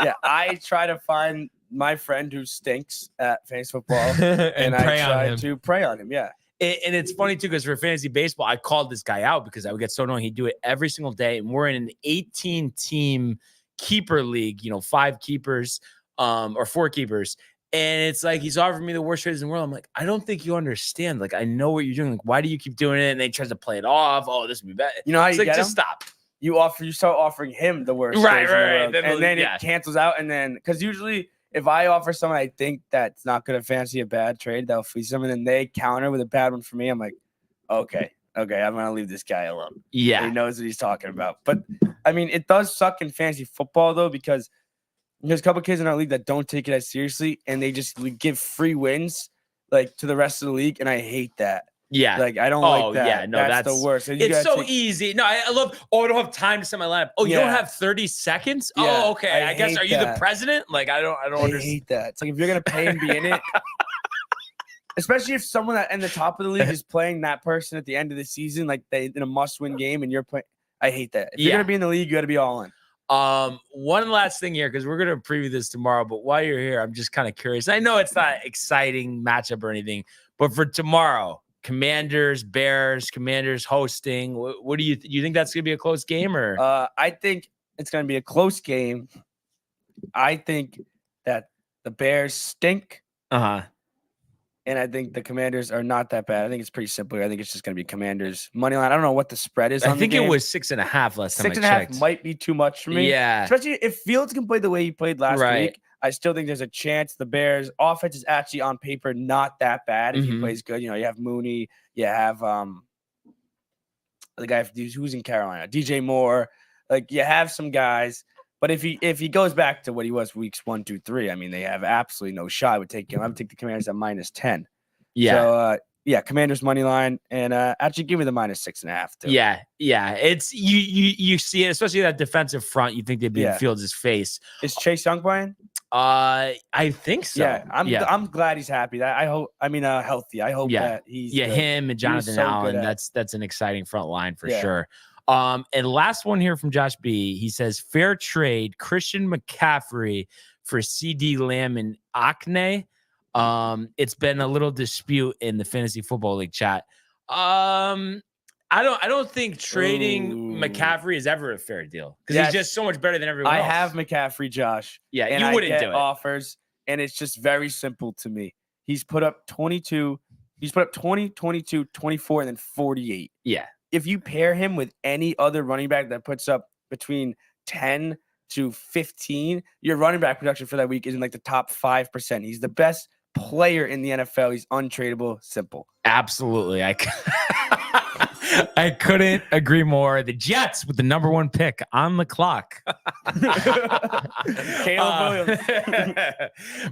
yeah. I try to find my friend who stinks at fantasy football, and I prey on try him. to prey on him. Yeah. And it's funny too, because for fantasy baseball, I called this guy out because I would get so annoying. He'd do it every single day, and we're in an 18-team keeper league. 5 keepers, or 4 keepers. And it's like he's offering me the worst trades in the world. I'm like, I don't think you understand. Like, I know what you're doing. Like, why do you keep doing it? And they try to play it off. Oh, this would be bad. You know how It's you like, get just him? stop. You start offering him the worst. Right, trades in the right, world, then and then yeah. it cancels out. And then because usually if I offer someone I think that's not going to fancy a bad trade, they'll fleece them, and then they counter with a bad one for me. I'm like, okay, I'm gonna leave this guy alone. Yeah. He knows what he's talking about. But I mean, it does suck in fantasy football though, because there's a couple kids in our league that don't take it as seriously, and they just give free wins like to the rest of the league, and I hate that. Yeah. Like I don't Oh, like that. yeah, no, that's the that's- worst. And you It's gotta so take- easy. No, I love. Oh, I don't have time to set my lineup. Oh, you don't Yeah. have 30 seconds. Yeah, Oh, okay. I I guess hate are you the that. president? Like I don't I understand. hate that. It's like if you're gonna pay and be in it, especially if someone that in the top of the league is playing that person at the end of the season, like they in a must-win game, and you're playing. I hate that. If you're Yeah. gonna be in the league, you got to be all in. One last thing here, because we're gonna preview this tomorrow. But while you're here, I'm just kind of curious. I know it's not exciting matchup or anything, but for tomorrow, Commanders, Bears, Commanders hosting. What do you think that's gonna be a close game or? I think it's gonna be a close game. I think that the Bears stink, Uh-huh. and I think the Commanders are not that bad. I think it's pretty simple. I think it's just gonna be Commanders money line. I don't know what the spread is. I on the think it game. was 6.5 last time 6.5 I checked. might be too much for me. Yeah. Especially if Fields can play the way he played last Right. week. I still think there's a chance the Bears offense is actually on paper not that bad if he Mhm. plays good. You have Mooney, you have the guy who's in Carolina, DJ Moore. Like you have some guys, but if he goes back to what he was weeks 1, 2, 3, I mean they have absolutely no shot. I would take the Commanders at -10. Yeah. So Commanders money line, and actually give me the -6.5 too. Yeah, it's you see it, especially that defensive front. You think they'd be in Yeah. Fields' face. Is Chase Young playing? I think so. Yeah, I'm glad he's happy. That I hope. I mean, healthy. I hope Yeah. that he's Yeah, good. him and Jonathan so good Allen. at- That's an exciting front line for Yeah. sure. And last one here from Josh B. He says fair trade Christian McCaffrey for CD Lamb and Akne. It's been a little dispute in the fantasy football league chat. I don't think trading Ooh. McCaffrey is ever a fair deal because Yes. he's just so much better than everyone I else. have McCaffrey, Josh. Yeah, and you I wouldn't get do it. offers, and it's just very simple to me. He's put up 22. He's put up 20, 22, 24, and then 48. Yeah. If you pair him with any other running back that puts up between 10 to 15, your running back production for that week is in like the top 5%. He's the best player in the NFL. He's untradeable. Simple. Absolutely. I couldn't agree more. The Jets with the #1 pick on the clock. Caleb Williams.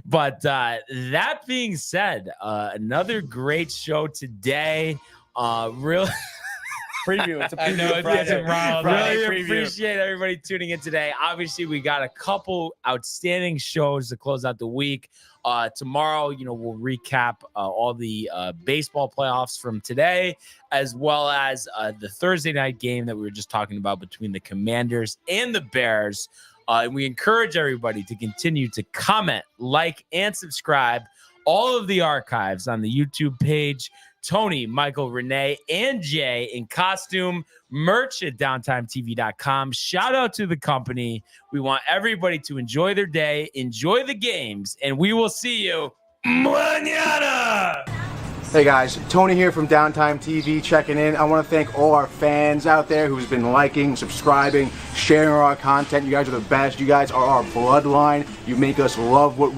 But that being said, another great show today. Real Preview. It's a preview. I know, it's Friday. a wild Friday really preview. appreciate everybody tuning in today. Obviously, we got a couple outstanding shows to close out the week. Tomorrow, we'll recap all the baseball playoffs from today, as well as the Thursday night game that we were just talking about between the Commanders and the Bears. And we encourage everybody to continue to comment, like, and subscribe. All of the archives on the YouTube page. Tony, Michael, Renee, and Jay in costume, merch at downtimetv.com. Shout out to the company. We want everybody to enjoy their day, enjoy the games, and we will see you mañana. Hey guys, Tony here from Downtime TV checking in. I want to thank all our fans out there who's been liking, subscribing, sharing our content. You guys are the best. You guys are our bloodline. You make us love what we